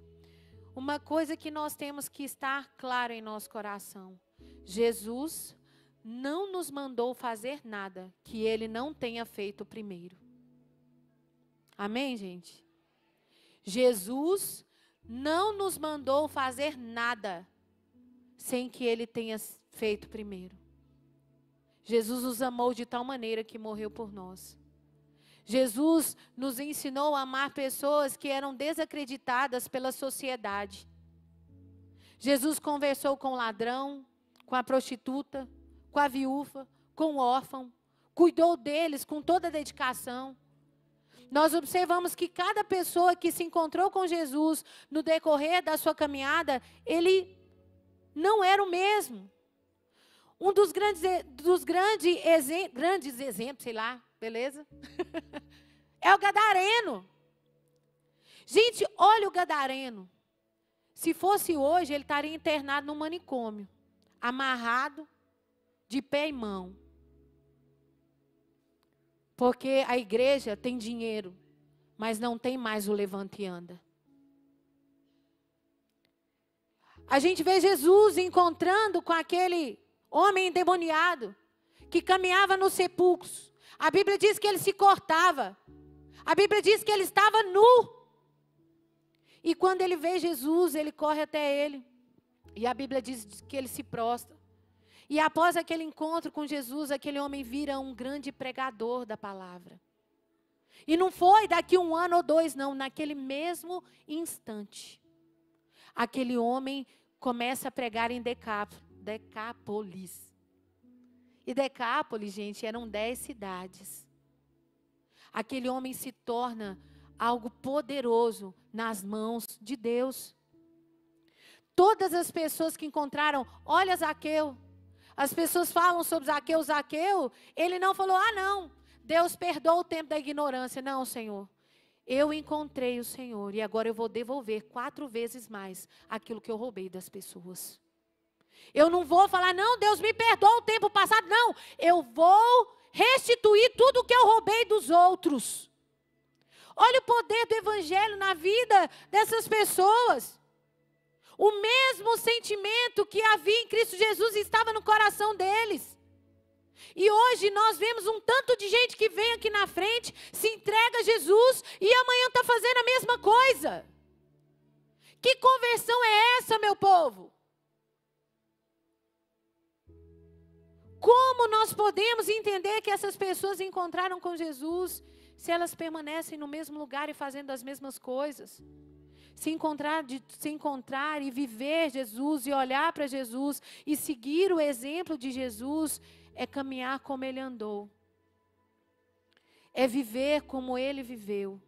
uma coisa que nós temos que estar claro em nosso coração. Jesus não nos mandou fazer nada que Ele não tenha feito primeiro. Amém, gente? Jesus não nos mandou fazer nada sem que Ele tenha feito primeiro. Jesus nos amou de tal maneira que morreu por nós. Jesus nos ensinou a amar pessoas que eram desacreditadas pela sociedade. Jesus conversou com o ladrão, com a prostituta, com a viúva, com o órfão, cuidou deles com toda a dedicação. Nós observamos que cada pessoa que se encontrou com Jesus no decorrer da sua caminhada, ele não era o mesmo. Um dos grandes exemplos, sei lá, beleza? É o gadareno. Gente, olha o gadareno. Se fosse hoje, ele estaria internado num manicômio, amarrado, de pé e mão. Porque a igreja tem dinheiro, mas não tem mais o levanta e anda. A gente vê Jesus encontrando com aquele homem endemoniado, que caminhava nos sepulcros. A Bíblia diz que ele se cortava. A Bíblia diz que ele estava nu. E quando ele vê Jesus, ele corre até ele. E a Bíblia diz que ele se prostra. E após aquele encontro com Jesus, aquele homem vira um grande pregador da palavra. E não foi daqui 1 ano ou 2, não. Naquele mesmo instante, aquele homem começa a pregar em Decápolis. E Decápolis, gente, eram 10 cidades. Aquele homem se torna algo poderoso nas mãos de Deus. Todas as pessoas que encontraram, olha Zaqueu. As pessoas falam sobre Zaqueu. Zaqueu, ele não falou, não, Deus perdoa o tempo da ignorância. Não, Senhor, eu encontrei o Senhor e agora eu vou devolver 4 vezes mais aquilo que eu roubei das pessoas. Eu não vou falar, não, Deus me perdoa o tempo passado. Não, eu vou restituir tudo o que eu roubei dos outros. Olha o poder do evangelho na vida dessas pessoas. O mesmo sentimento que havia em Cristo Jesus estava no coração deles. E hoje nós vemos um tanto de gente que vem aqui na frente, se entrega a Jesus e amanhã está fazendo a mesma coisa. Que conversão é essa, meu povo? Como nós podemos entender que essas pessoas encontraram com Jesus se elas permanecem no mesmo lugar e fazendo as mesmas coisas? Se encontrar e viver Jesus e olhar para Jesus e seguir o exemplo de Jesus é caminhar como Ele andou. É viver como Ele viveu.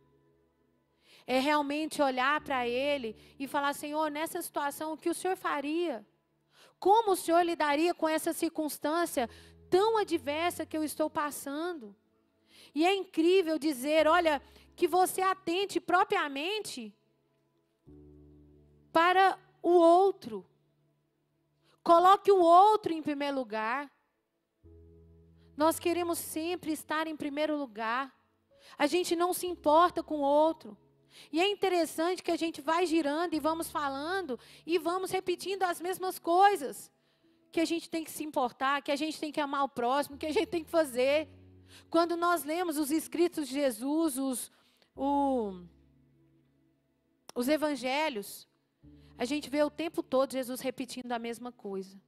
É realmente olhar para Ele e falar, Senhor, nessa situação, o que o Senhor faria? Como o Senhor lidaria com essa circunstância tão adversa que eu estou passando? E é incrível dizer, olha, que você atente propriamente para o outro. Coloque o outro em primeiro lugar. Nós queremos sempre estar em primeiro lugar. A gente não se importa com o outro. E é interessante que a gente vai girando e vamos falando e vamos repetindo as mesmas coisas. Que a gente tem que se importar, que a gente tem que amar o próximo, que a gente tem que fazer. Quando nós lemos os escritos de Jesus, os evangelhos, a gente vê o tempo todo Jesus repetindo a mesma coisa.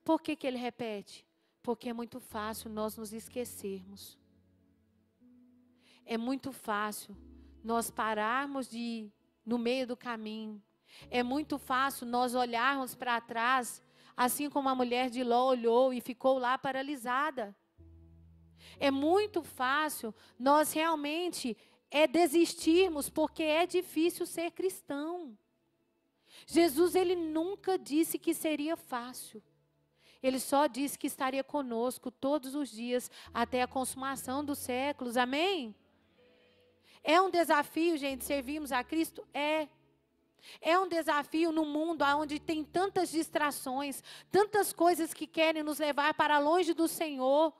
Por que Ele repete? Porque é muito fácil nós nos esquecermos. É muito fácil nós pararmos no meio do caminho. É muito fácil nós olharmos para trás, assim como a mulher de Ló olhou e ficou lá paralisada. É muito fácil nós realmente desistirmos, porque é difícil ser cristão. Jesus, Ele nunca disse que seria fácil. Ele só disse que estaria conosco todos os dias, até a consumação dos séculos. Amém? É um desafio, gente, servirmos a Cristo? É um desafio no mundo onde tem tantas distrações, tantas coisas que querem nos levar para longe do Senhor.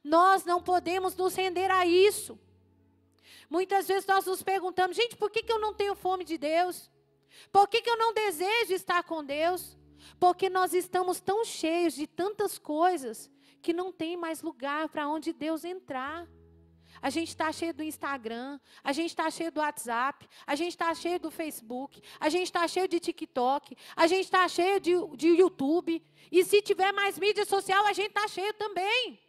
Nós não podemos nos render a isso. Muitas vezes nós nos perguntamos, gente, por que eu não tenho fome de Deus? Por que eu não desejo estar com Deus? Porque nós estamos tão cheios de tantas coisas que não tem mais lugar para onde Deus entrar. A gente está cheio do Instagram, a gente está cheio do WhatsApp, a gente está cheio do Facebook, a gente está cheio de TikTok, a gente está cheio de YouTube. E se tiver mais mídia social, a gente está cheio também.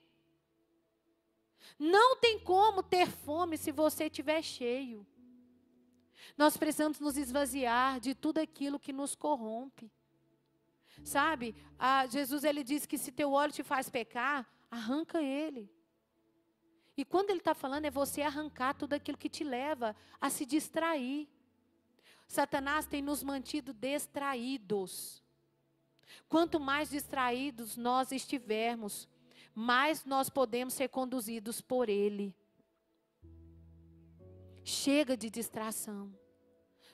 Não tem como ter fome se você estiver cheio. Nós precisamos nos esvaziar de tudo aquilo que nos corrompe. Sabe, Jesus ele diz que se teu olho te faz pecar, arranca ele. E quando ele está falando é você arrancar tudo aquilo que te leva a se distrair. Satanás tem nos mantido distraídos. Quanto mais distraídos nós estivermos, mais nós podemos ser conduzidos por ele. Chega de distração.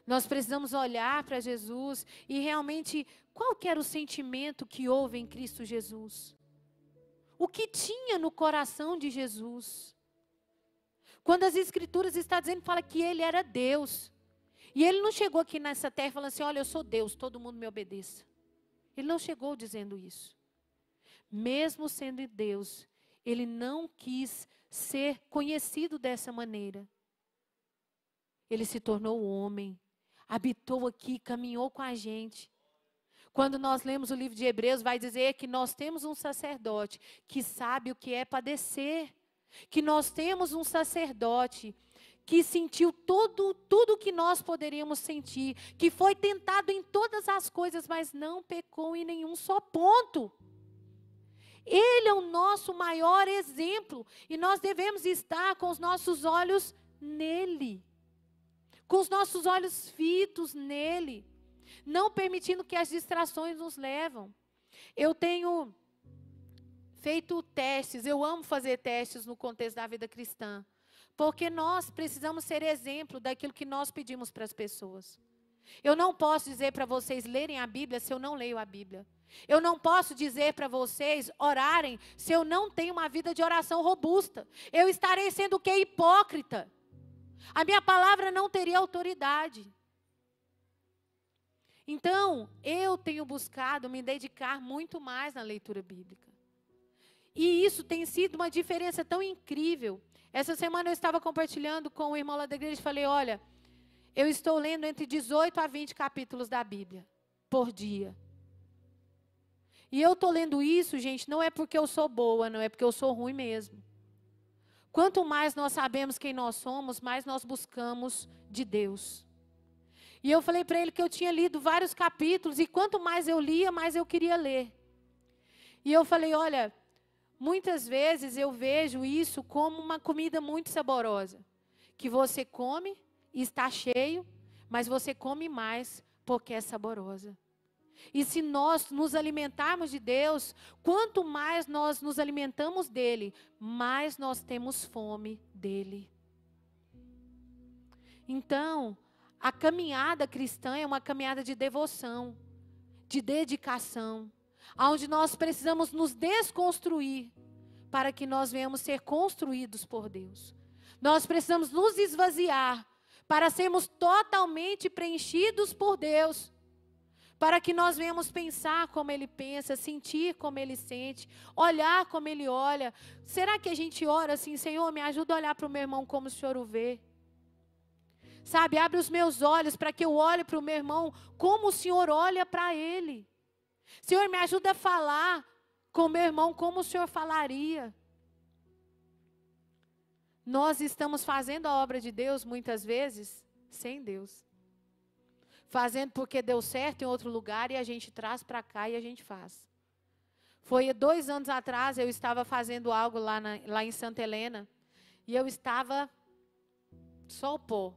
Nós precisamos olhar para Jesus e realmente, qual que era o sentimento que houve em Cristo Jesus? O que tinha no coração de Jesus? Quando as Escrituras estão dizendo, fala que ele era Deus. E ele não chegou aqui nessa terra falando assim, olha, eu sou Deus, todo mundo me obedeça. Ele não chegou dizendo isso. Mesmo sendo Deus, ele não quis ser conhecido dessa maneira. Ele se tornou homem, habitou aqui, caminhou com a gente. Quando nós lemos o livro de Hebreus, vai dizer que nós temos um sacerdote que sabe o que é padecer. Que nós temos um sacerdote que sentiu tudo que nós poderíamos sentir. Que foi tentado em todas as coisas, mas não pecou em nenhum só ponto. Ele é o nosso maior exemplo. E nós devemos estar com os nossos olhos nele. Com os nossos olhos fitos nele. Não permitindo que as distrações nos levam. Eu tenho feito testes, eu amo fazer testes no contexto da vida cristã. Porque nós precisamos ser exemplo daquilo que nós pedimos para as pessoas. Eu não posso dizer para vocês lerem a Bíblia se eu não leio a Bíblia. Eu não posso dizer para vocês orarem se eu não tenho uma vida de oração robusta. Eu estarei sendo o quê? Hipócrita. A minha palavra não teria autoridade. Então, eu tenho buscado me dedicar muito mais na leitura bíblica. E isso tem sido uma diferença tão incrível. Essa semana eu estava compartilhando com o irmão lá da igreja e falei, olha, eu estou lendo entre 18 a 20 capítulos da Bíblia por dia. E eu estou lendo isso, gente, não é porque eu sou boa, não é porque eu sou ruim mesmo. Quanto mais nós sabemos quem nós somos, mais nós buscamos de Deus. E eu falei para ele que eu tinha lido vários capítulos, e quanto mais eu lia, mais eu queria ler. E eu falei, olha, muitas vezes eu vejo isso como uma comida muito saborosa. Que você come e está cheio, mas você come mais porque é saborosa. E se nós nos alimentarmos de Deus, quanto mais nós nos alimentamos dele, mais nós temos fome dele. Então, a caminhada cristã é uma caminhada de devoção, de dedicação, onde nós precisamos nos desconstruir para que nós venhamos ser construídos por Deus. Nós precisamos nos esvaziar para sermos totalmente preenchidos por Deus. Para que nós venhamos pensar como Ele pensa, sentir como Ele sente, olhar como Ele olha. Será que a gente ora assim, Senhor, me ajuda a olhar para o meu irmão como o Senhor o vê? Sabe, abre os meus olhos para que eu olhe para o meu irmão como o Senhor olha para ele. Senhor, me ajuda a falar com o meu irmão como o Senhor falaria. Nós estamos fazendo a obra de Deus muitas vezes sem Deus. Fazendo porque deu certo em outro lugar e a gente traz para cá e a gente faz. Foi 2 anos atrás, eu estava fazendo algo lá em Santa Helena. E eu estava só o pó.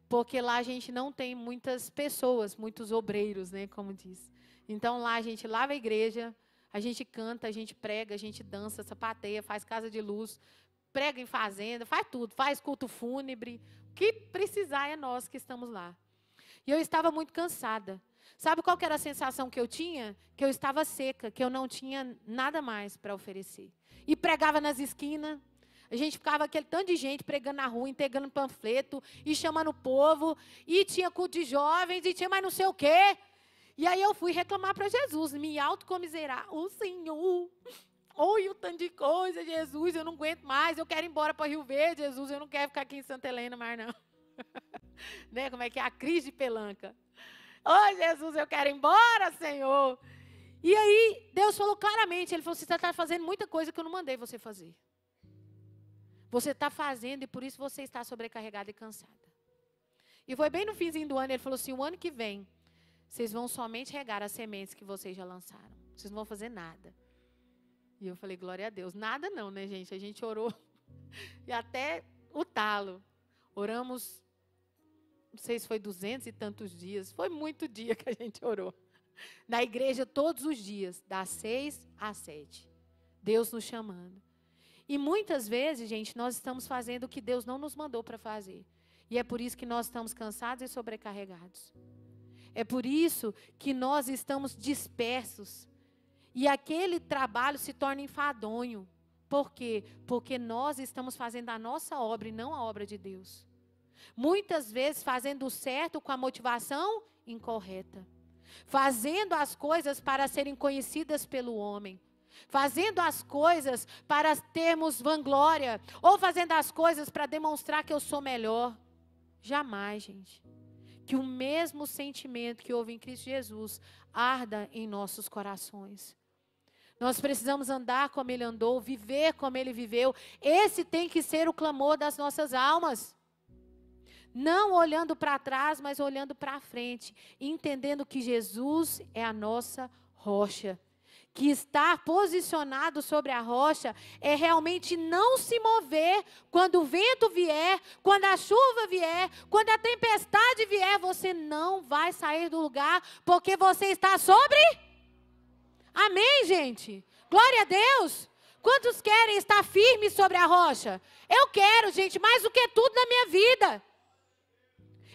Porque lá a gente não tem muitas pessoas, muitos obreiros, né, como diz. Então lá a gente lava a igreja, a gente canta, a gente prega, a gente dança, sapateia, faz casa de luz, prega em fazenda, faz tudo, faz culto fúnebre. O que precisar é nós que estamos lá. E eu estava muito cansada. Sabe qual que era a sensação que eu tinha? Que eu estava seca, que eu não tinha nada mais para oferecer. E pregava nas esquinas. A gente ficava aquele tanto de gente pregando na rua, entregando panfleto, e chamando o povo, e tinha culto de jovens, e tinha mais não sei o quê. E aí eu fui reclamar para Jesus, me autocomiserar. O Senhor, oi, o tanto de coisa, Jesus, eu não aguento mais, eu quero ir embora para Rio Verde, Jesus, eu não quero ficar aqui em Santa Helena mais não. Né? Como é que é a crise de pelanca? Ô, Jesus, eu quero ir embora, Senhor. E aí, Deus falou claramente, Ele falou, você está fazendo muita coisa que eu não mandei você fazer. Você está fazendo e por isso você está sobrecarregada e cansada. E foi bem no finzinho do ano, Ele falou assim, o ano que vem, vocês vão somente regar as sementes que vocês já lançaram. Vocês não vão fazer nada. E eu falei, glória a Deus. Nada não, né, gente? A gente orou e até o talo. Oramos, não sei se foi 200 e tantos dias. Foi muito dia que a gente orou. Na igreja todos os dias, das 6 às 7. Deus nos chamando. E muitas vezes, gente, nós estamos fazendo o que Deus não nos mandou para fazer. E é por isso que nós estamos cansados e sobrecarregados. É por isso que nós estamos dispersos. E aquele trabalho se torna enfadonho. Por quê? Porque nós estamos fazendo a nossa obra e não a obra de Deus. Muitas vezes fazendo o certo com a motivação incorreta. Fazendo as coisas para serem conhecidas pelo homem. Fazendo as coisas para termos vanglória. Ou fazendo as coisas para demonstrar que eu sou melhor. Jamais, gente. Que o mesmo sentimento que houve em Cristo Jesus arda em nossos corações. Nós precisamos andar como Ele andou, viver como Ele viveu. Esse tem que ser o clamor das nossas almas. Não olhando para trás, mas olhando para frente. Entendendo que Jesus é a nossa rocha. Que estar posicionado sobre a rocha é realmente não se mover quando o vento vier, quando a chuva vier, quando a tempestade vier, você não vai sair do lugar, porque você está sobre? Amém, gente? Glória a Deus! Quantos querem estar firmes sobre a rocha? Eu quero, gente, mais do que tudo na minha vida.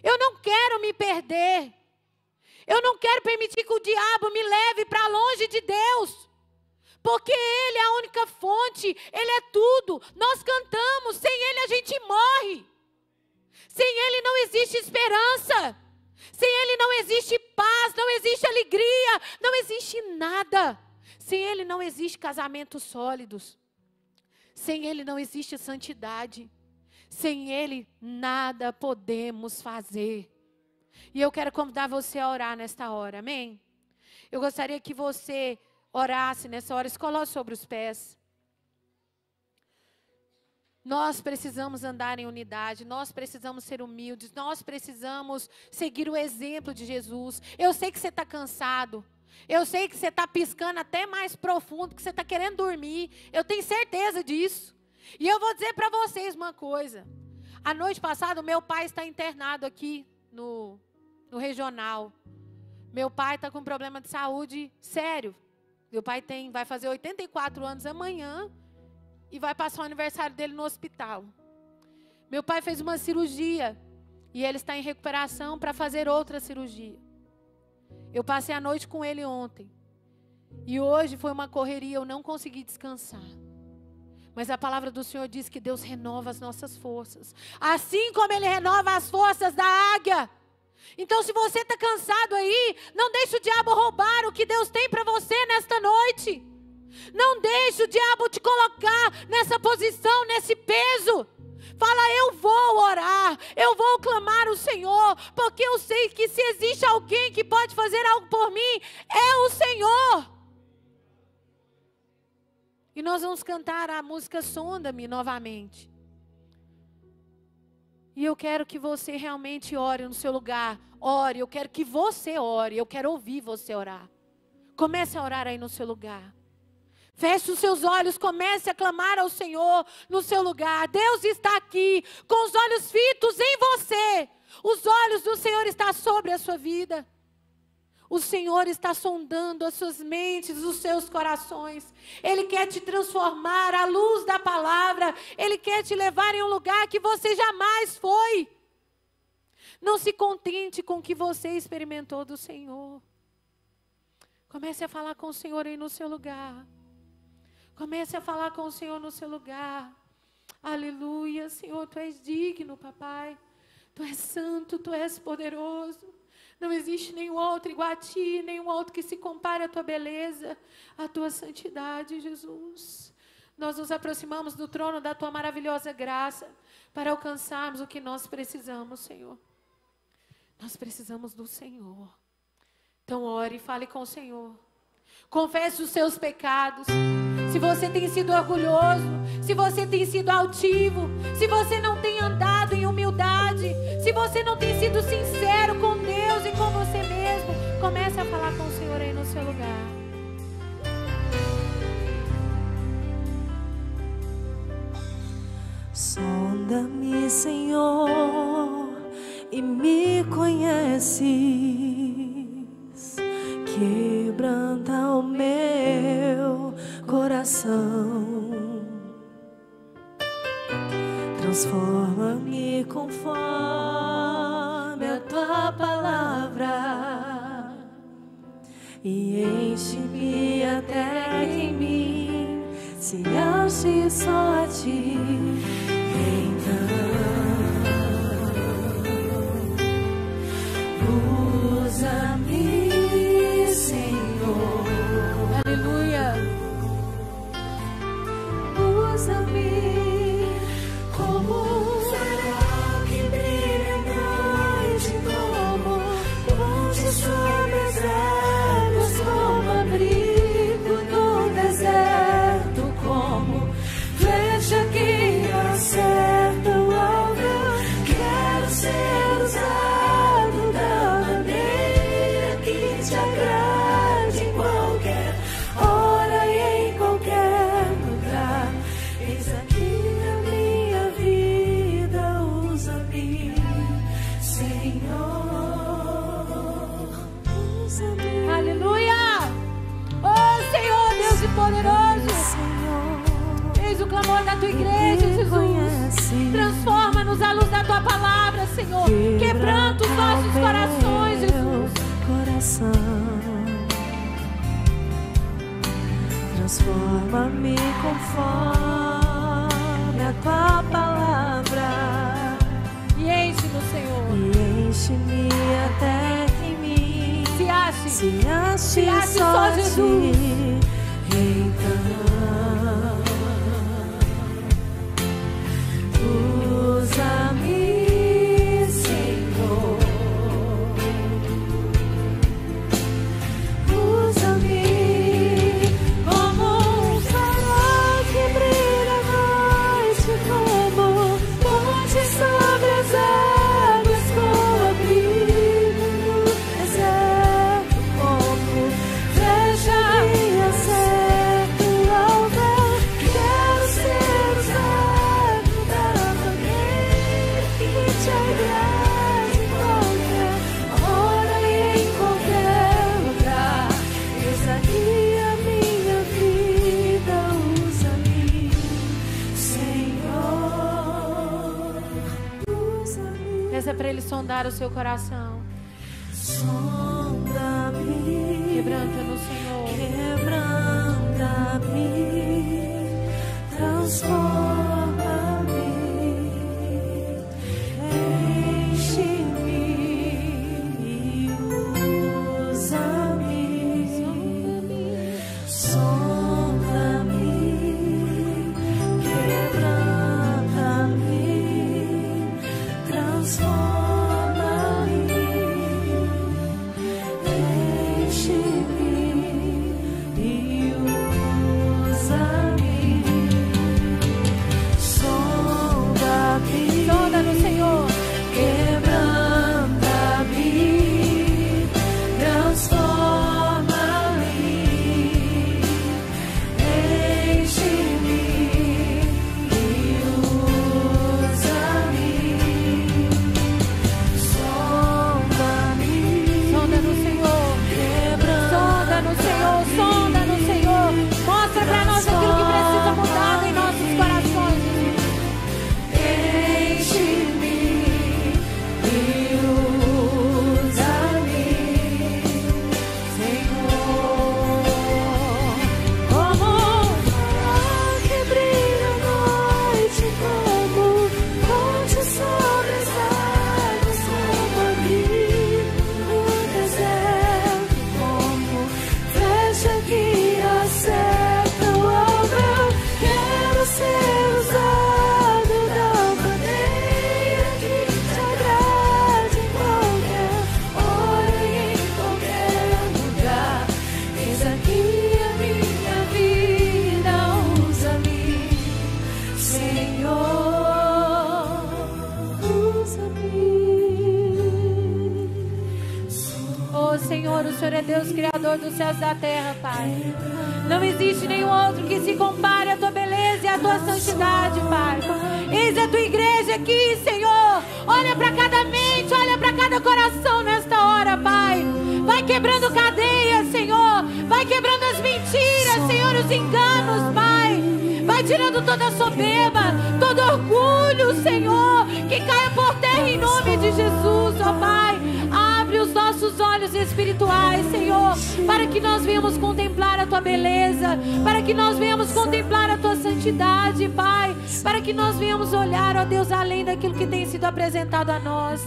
Eu não quero me perder. Eu não quero permitir que o diabo me leve para longe de Deus. Porque Ele é a única fonte. Ele é tudo. Nós cantamos. Sem Ele a gente morre. Sem Ele não existe esperança. Sem Ele não existe paz. Não existe alegria. Não existe nada. Sem Ele não existe casamentos sólidos. Sem Ele não existe santidade. Sem Ele nada podemos fazer. E eu quero convidar você a orar nesta hora, amém? Eu gostaria que você orasse nessa hora, se coloque sobre os pés. Nós precisamos andar em unidade, nós precisamos ser humildes, nós precisamos seguir o exemplo de Jesus. Eu sei que você está cansado, eu sei que você está piscando até mais profundo, que você está querendo dormir, eu tenho certeza disso. E eu vou dizer para vocês uma coisa. A noite passada, o meu pai está internado aqui no regional. Meu pai está com um problema de saúde sério. Meu pai vai fazer 84 anos amanhã e vai passar o aniversário dele no hospital. Meu pai fez uma cirurgia e ele está em recuperação para fazer outra cirurgia. Eu passei a noite com ele ontem. E hoje foi uma correria, eu não consegui descansar. Mas a palavra do Senhor diz que Deus renova as nossas forças. Assim como Ele renova as forças da águia. Então, se você está cansado aí, não deixe o diabo roubar o que Deus tem para você nesta noite. Não deixe o diabo te colocar nessa posição, nesse peso. Fala, eu vou orar, eu vou clamar o Senhor, porque eu sei que se existe alguém que pode fazer algo por mim, é o Senhor. E nós vamos cantar a música Sonda-me novamente. E eu quero que você realmente ore no seu lugar. Ore, eu quero que você ore. Eu quero ouvir você orar. Comece a orar aí no seu lugar. Feche os seus olhos, comece a clamar ao Senhor no seu lugar. Deus está aqui, com os olhos fitos em você. Os olhos do Senhor estão sobre a sua vida. O Senhor está sondando as suas mentes, os seus corações. Ele quer te transformar à luz da palavra. Ele quer te levar em um lugar que você jamais foi. Não se contente com o que você experimentou do Senhor. Comece a falar com o Senhor aí no seu lugar. Comece a falar com o Senhor no seu lugar. Aleluia, Senhor, Tu és digno, papai. Tu és santo, Tu és poderoso. Não existe nenhum outro igual a Ti, nenhum outro que se compare à Tua beleza, à Tua santidade, Jesus. Nós nos aproximamos do trono da Tua maravilhosa graça para alcançarmos o que nós precisamos, Senhor. Nós precisamos do Senhor. Então ore e fale com o Senhor. Confesse os seus pecados. Se você tem sido orgulhoso, se você tem sido altivo, se você não tem andado em humildade, se você não tem sido sincero com Deus e com você mesmo, comece a falar com o Senhor aí no seu lugar. Sonda-me, Senhor, e me conheces. Quebranta o meu coração. Transforma-me conforme a Tua palavra e enche-me até que em mim se ache só a Ti. Então, usa-me, Senhor. Aleluia. Usa-me como um farol que brilha à noite, como ponte sobre as águas, como abrigo no deserto, como flecha que acerta o alvo. Quero ser usado da maneira que Te agrade em qualquer hora e em qualquer lugar. Eis aqui a minha vida, usa-me, Senhor. Usa-me, Aleluia. Oh Senhor, Deus e poderoso. Senhor. Eis o clamor da Tua igreja, Jesus. Transforma-nos à luz da Tua palavra, Senhor. Quebranta os nossos corações, Jesus. Coração, transforma-me conforme a Tua palavra E enche-nos, Senhor. e enche-me até que em mim Se ache. se ache ache só só a Ti. Jesus. Então, usa-me, Senhor. Usa-me como um farol que brilha à noite, como ponte sobre as águas, com abrigo no deserto, como flecha que acerta o alvo. Quero ser usado da maneira que Te agrade em qualquer hora e em qualquer lugar. Eis aqui a minha vida, usa-me, Senhor. Usa-me. Peça para Ele sondar o seu coração. Sonda-me, Quebranta-nos, Senhor. quebranta-me, transforma-me, enche-me e usa-me. Sonda-me, quebranta-me, transforma-me, enche-me e usa-me. Senhor é Deus, Criador dos céus e da terra, Pai. Não existe nenhum outro que se compare à tua beleza e à tua santidade, Pai. Eis a tua igreja aqui, Senhor. Olha para cada mente, olha para cada coração nesta hora, Pai. Vai quebrando cadeias, Senhor. Vai quebrando as mentiras, Senhor, os enganos, Pai. Vai tirando toda a soberba, todo orgulho, Senhor. Que caia por terra em nome de Jesus, ó Pai. Abre os nossos olhos espirituais, Senhor, para que nós venhamos contemplar a tua beleza, para que nós venhamos contemplar a tua santidade, Pai, para que nós venhamos olhar, ó Deus, além daquilo que tem sido apresentado a nós.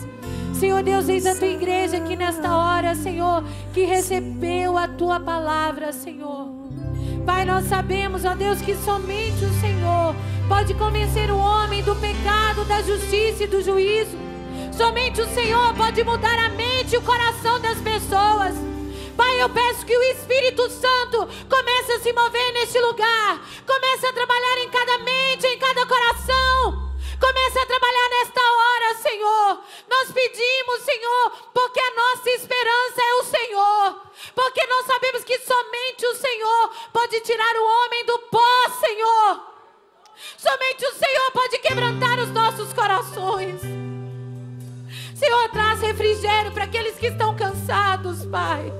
Senhor Deus, eis a tua igreja aqui nesta hora, Senhor, que recebeu a tua palavra, Senhor. Pai, nós sabemos, ó Deus, que somente o Senhor pode convencer o homem do pecado, da justiça e do juízo. Somente o Senhor pode mudar a mente e o coração das pessoas. Pai, eu peço que o Espírito Santo comece a se mover neste lugar. Comece a trabalhar em cada mente, em cada coração. Comece a trabalhar nesta hora, Senhor. Nós pedimos, Senhor, porque a nossa esperança é o Senhor. Porque nós sabemos que somente o Senhor pode tirar o homem do pó, Senhor. Somente o Senhor pode quebrantar os nossos corações. Senhor, traz refrigério para aqueles que estão cansados, Pai.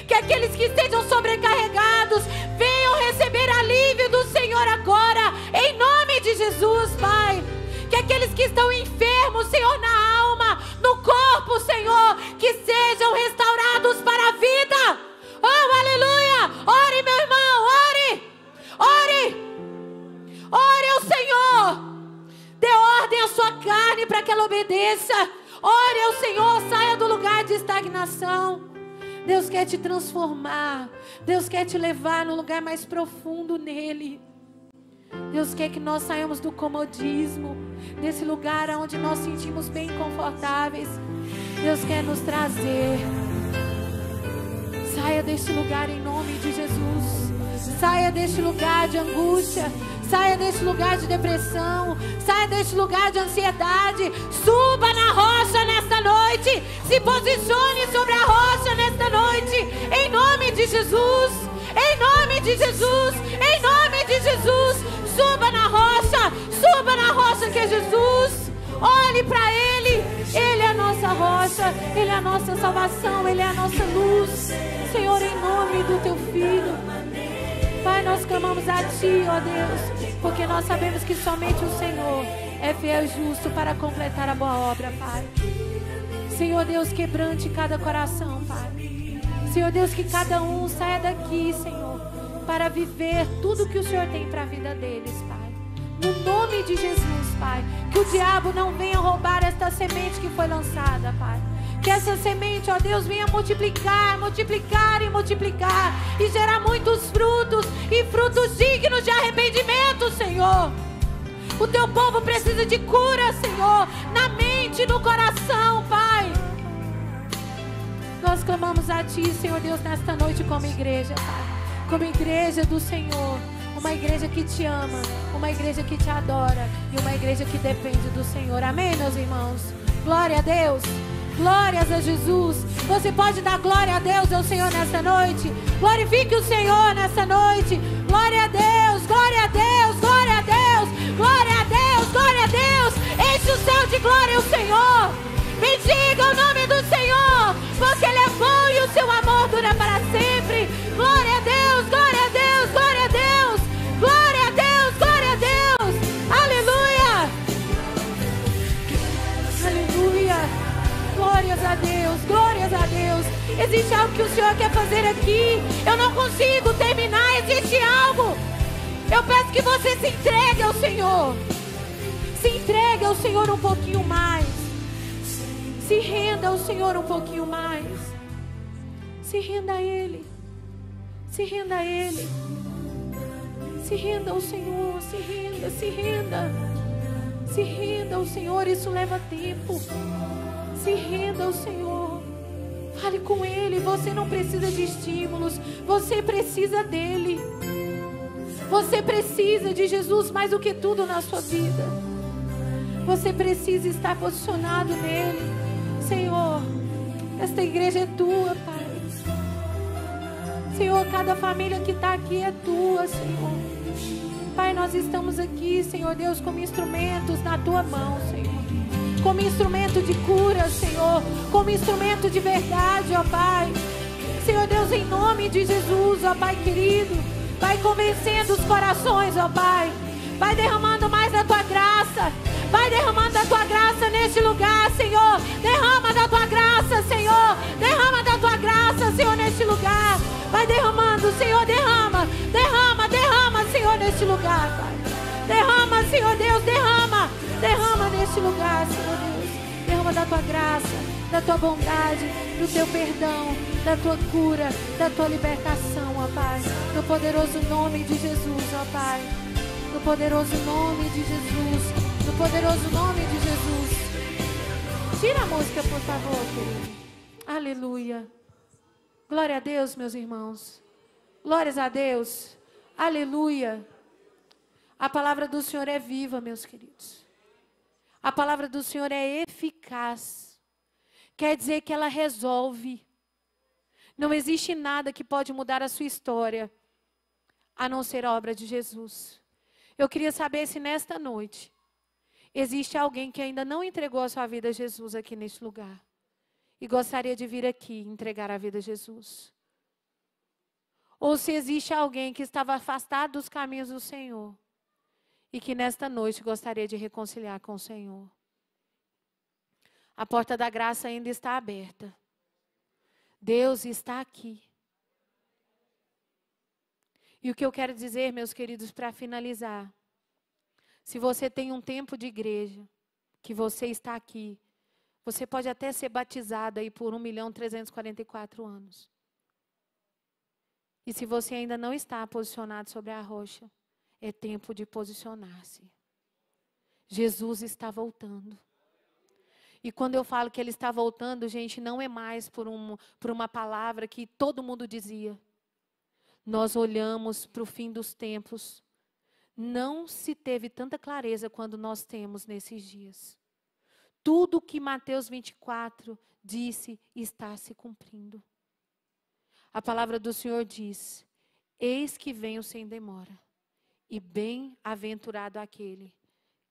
Que aqueles que estejam sobrecarregados venham receber alívio do Senhor agora, em nome de Jesus, Pai. Que aqueles que estão enfermos, Senhor, na alma, no corpo, Senhor, que sejam restaurados para a vida. Oh, aleluia! Ore, meu irmão, ore! Ore! Ore ao Senhor! Dê ordem à sua carne para que ela obedeça. Ore ao Senhor, saia do lugar de estagnação. Deus quer te transformar. Deus quer te levar no lugar mais profundo nele. Deus quer que nós saiamos do comodismo, desse lugar onde nós sentimos bem confortáveis. Deus quer nos trazer. Saia deste lugar em nome de Jesus. Saia deste lugar de angústia. Saia deste lugar de depressão. Saia deste lugar de ansiedade. Suba na rocha nesta noite. Se posicione sobre a rocha nesta noite. Em nome de Jesus. Em nome de Jesus. Em nome de Jesus. Suba na rocha. Suba na rocha que é Jesus. Olhe para Ele. Ele é a nossa rocha. Ele é a nossa salvação. Ele é a nossa luz. Senhor, em nome do Teu Filho. Pai, nós clamamos a Ti, ó Deus, porque nós sabemos que somente o Senhor é fiel e justo para completar a boa obra, Pai. Senhor Deus, quebrante cada coração, Pai. Senhor Deus, que cada um saia daqui, Senhor, para viver tudo que o Senhor tem para a vida deles, Pai. No nome de Jesus, Pai, que o diabo não venha roubar esta semente que foi lançada, Pai. Que essa semente, ó Deus, venha multiplicar, multiplicar e multiplicar. E gerar muitos frutos. E frutos dignos de arrependimento, Senhor. O Teu povo precisa de cura, Senhor. Na mente e no coração, Pai. Nós clamamos a Ti, Senhor Deus, nesta noite como igreja, Pai. Como igreja do Senhor. Uma igreja que Te ama. Uma igreja que Te adora. E uma igreja que depende do Senhor. Amém, meus irmãos? Glória a Deus. Glórias a Jesus. Você pode dar glória a Deus ao Senhor nessa noite. Glorifique o Senhor nessa noite. Glória a Deus, glória a Deus, glória a Deus, glória a Deus, glória a Deus. Enche o céu de glória ao Senhor. Bendiga o nome do Senhor, porque Ele é bom e o seu amor dura para sempre. Glória a Deus, glória a Deus, glória a Deus, glória a Deus, glória a Deus. Aleluia. Aleluia. Glórias a Deus, glórias a Deus. Existe algo que o Senhor quer fazer aqui. Eu não consigo terminar, existe algo. Eu peço que você se entregue ao Senhor. Se entregue ao Senhor um pouquinho mais. Se renda ao Senhor um pouquinho mais. Se renda a Ele. Se renda a Ele. Se renda ao Senhor, se renda, se renda. Se renda ao Senhor, isso leva tempo. Se renda ao Senhor. Fale com Ele. Você não precisa de estímulos. Você precisa dEle. Você precisa de Jesus mais do que tudo na sua vida. Você precisa estar posicionado nele. Senhor, esta igreja é tua, Pai. Senhor, cada família que está aqui é tua, Senhor. Pai, nós estamos aqui, Senhor Deus, como instrumentos na tua mão, Senhor. Como instrumento de cura, Senhor. Como instrumento de verdade, ó Pai. Senhor Deus, em nome de Jesus, ó Pai querido. Vai convencendo os corações, ó Pai. Vai derramando mais da tua graça. Vai derramando da tua graça neste lugar, Senhor. Derrama da tua graça, Senhor. Derrama da tua graça, Senhor, neste lugar. Vai derramando, Senhor, derrama. Derrama, derrama, Senhor, neste lugar, Pai. Derrama, Senhor Deus, derrama. Derrama neste lugar, Senhor Deus. Derrama da tua graça, da tua bondade, do teu perdão, da tua cura, da tua libertação, ó Pai. No poderoso nome de Jesus, ó Pai. No poderoso nome de Jesus. No poderoso nome de Jesus. Tira a música, por favor, querido. Aleluia. Glória a Deus, meus irmãos. Glórias a Deus. Aleluia. A palavra do Senhor é viva, meus queridos. A palavra do Senhor é eficaz. Quer dizer que ela resolve. Não existe nada que pode mudar a sua história, a não ser a obra de Jesus. Eu queria saber se nesta noite existe alguém que ainda não entregou a sua vida a Jesus aqui neste lugar. E gostaria de vir aqui entregar a vida a Jesus. Ou se existe alguém que estava afastado dos caminhos do Senhor. E que nesta noite gostaria de reconciliar com o Senhor. A porta da graça ainda está aberta. Deus está aqui. E o que eu quero dizer, meus queridos, para finalizar. Se você tem um tempo de igreja, que você está aqui, você pode até ser batizado aí por 1.344 anos. E se você ainda não está posicionado sobre a rocha, é tempo de posicionar-se. Jesus está voltando. E quando eu falo que Ele está voltando, gente, não é mais por uma palavra que todo mundo dizia. Nós olhamos para o fim dos tempos. Não se teve tanta clareza quando nós temos nesses dias. Tudo que Mateus 24 disse está se cumprindo. A palavra do Senhor diz: eis que venho sem demora, e bem-aventurado aquele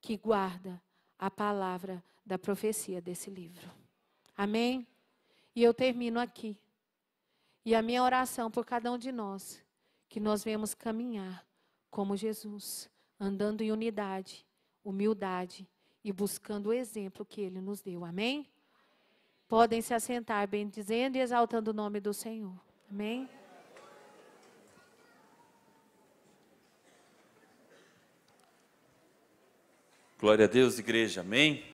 que guarda a palavra da profecia desse livro. Amém? E eu termino aqui. E a minha oração por cada um de nós, que nós venhamos caminhar como Jesus, andando em unidade, humildade e buscando o exemplo que Ele nos deu. Amém? Podem se assentar, bendizendo e exaltando o nome do Senhor. Amém? Glória a Deus, igreja. Amém?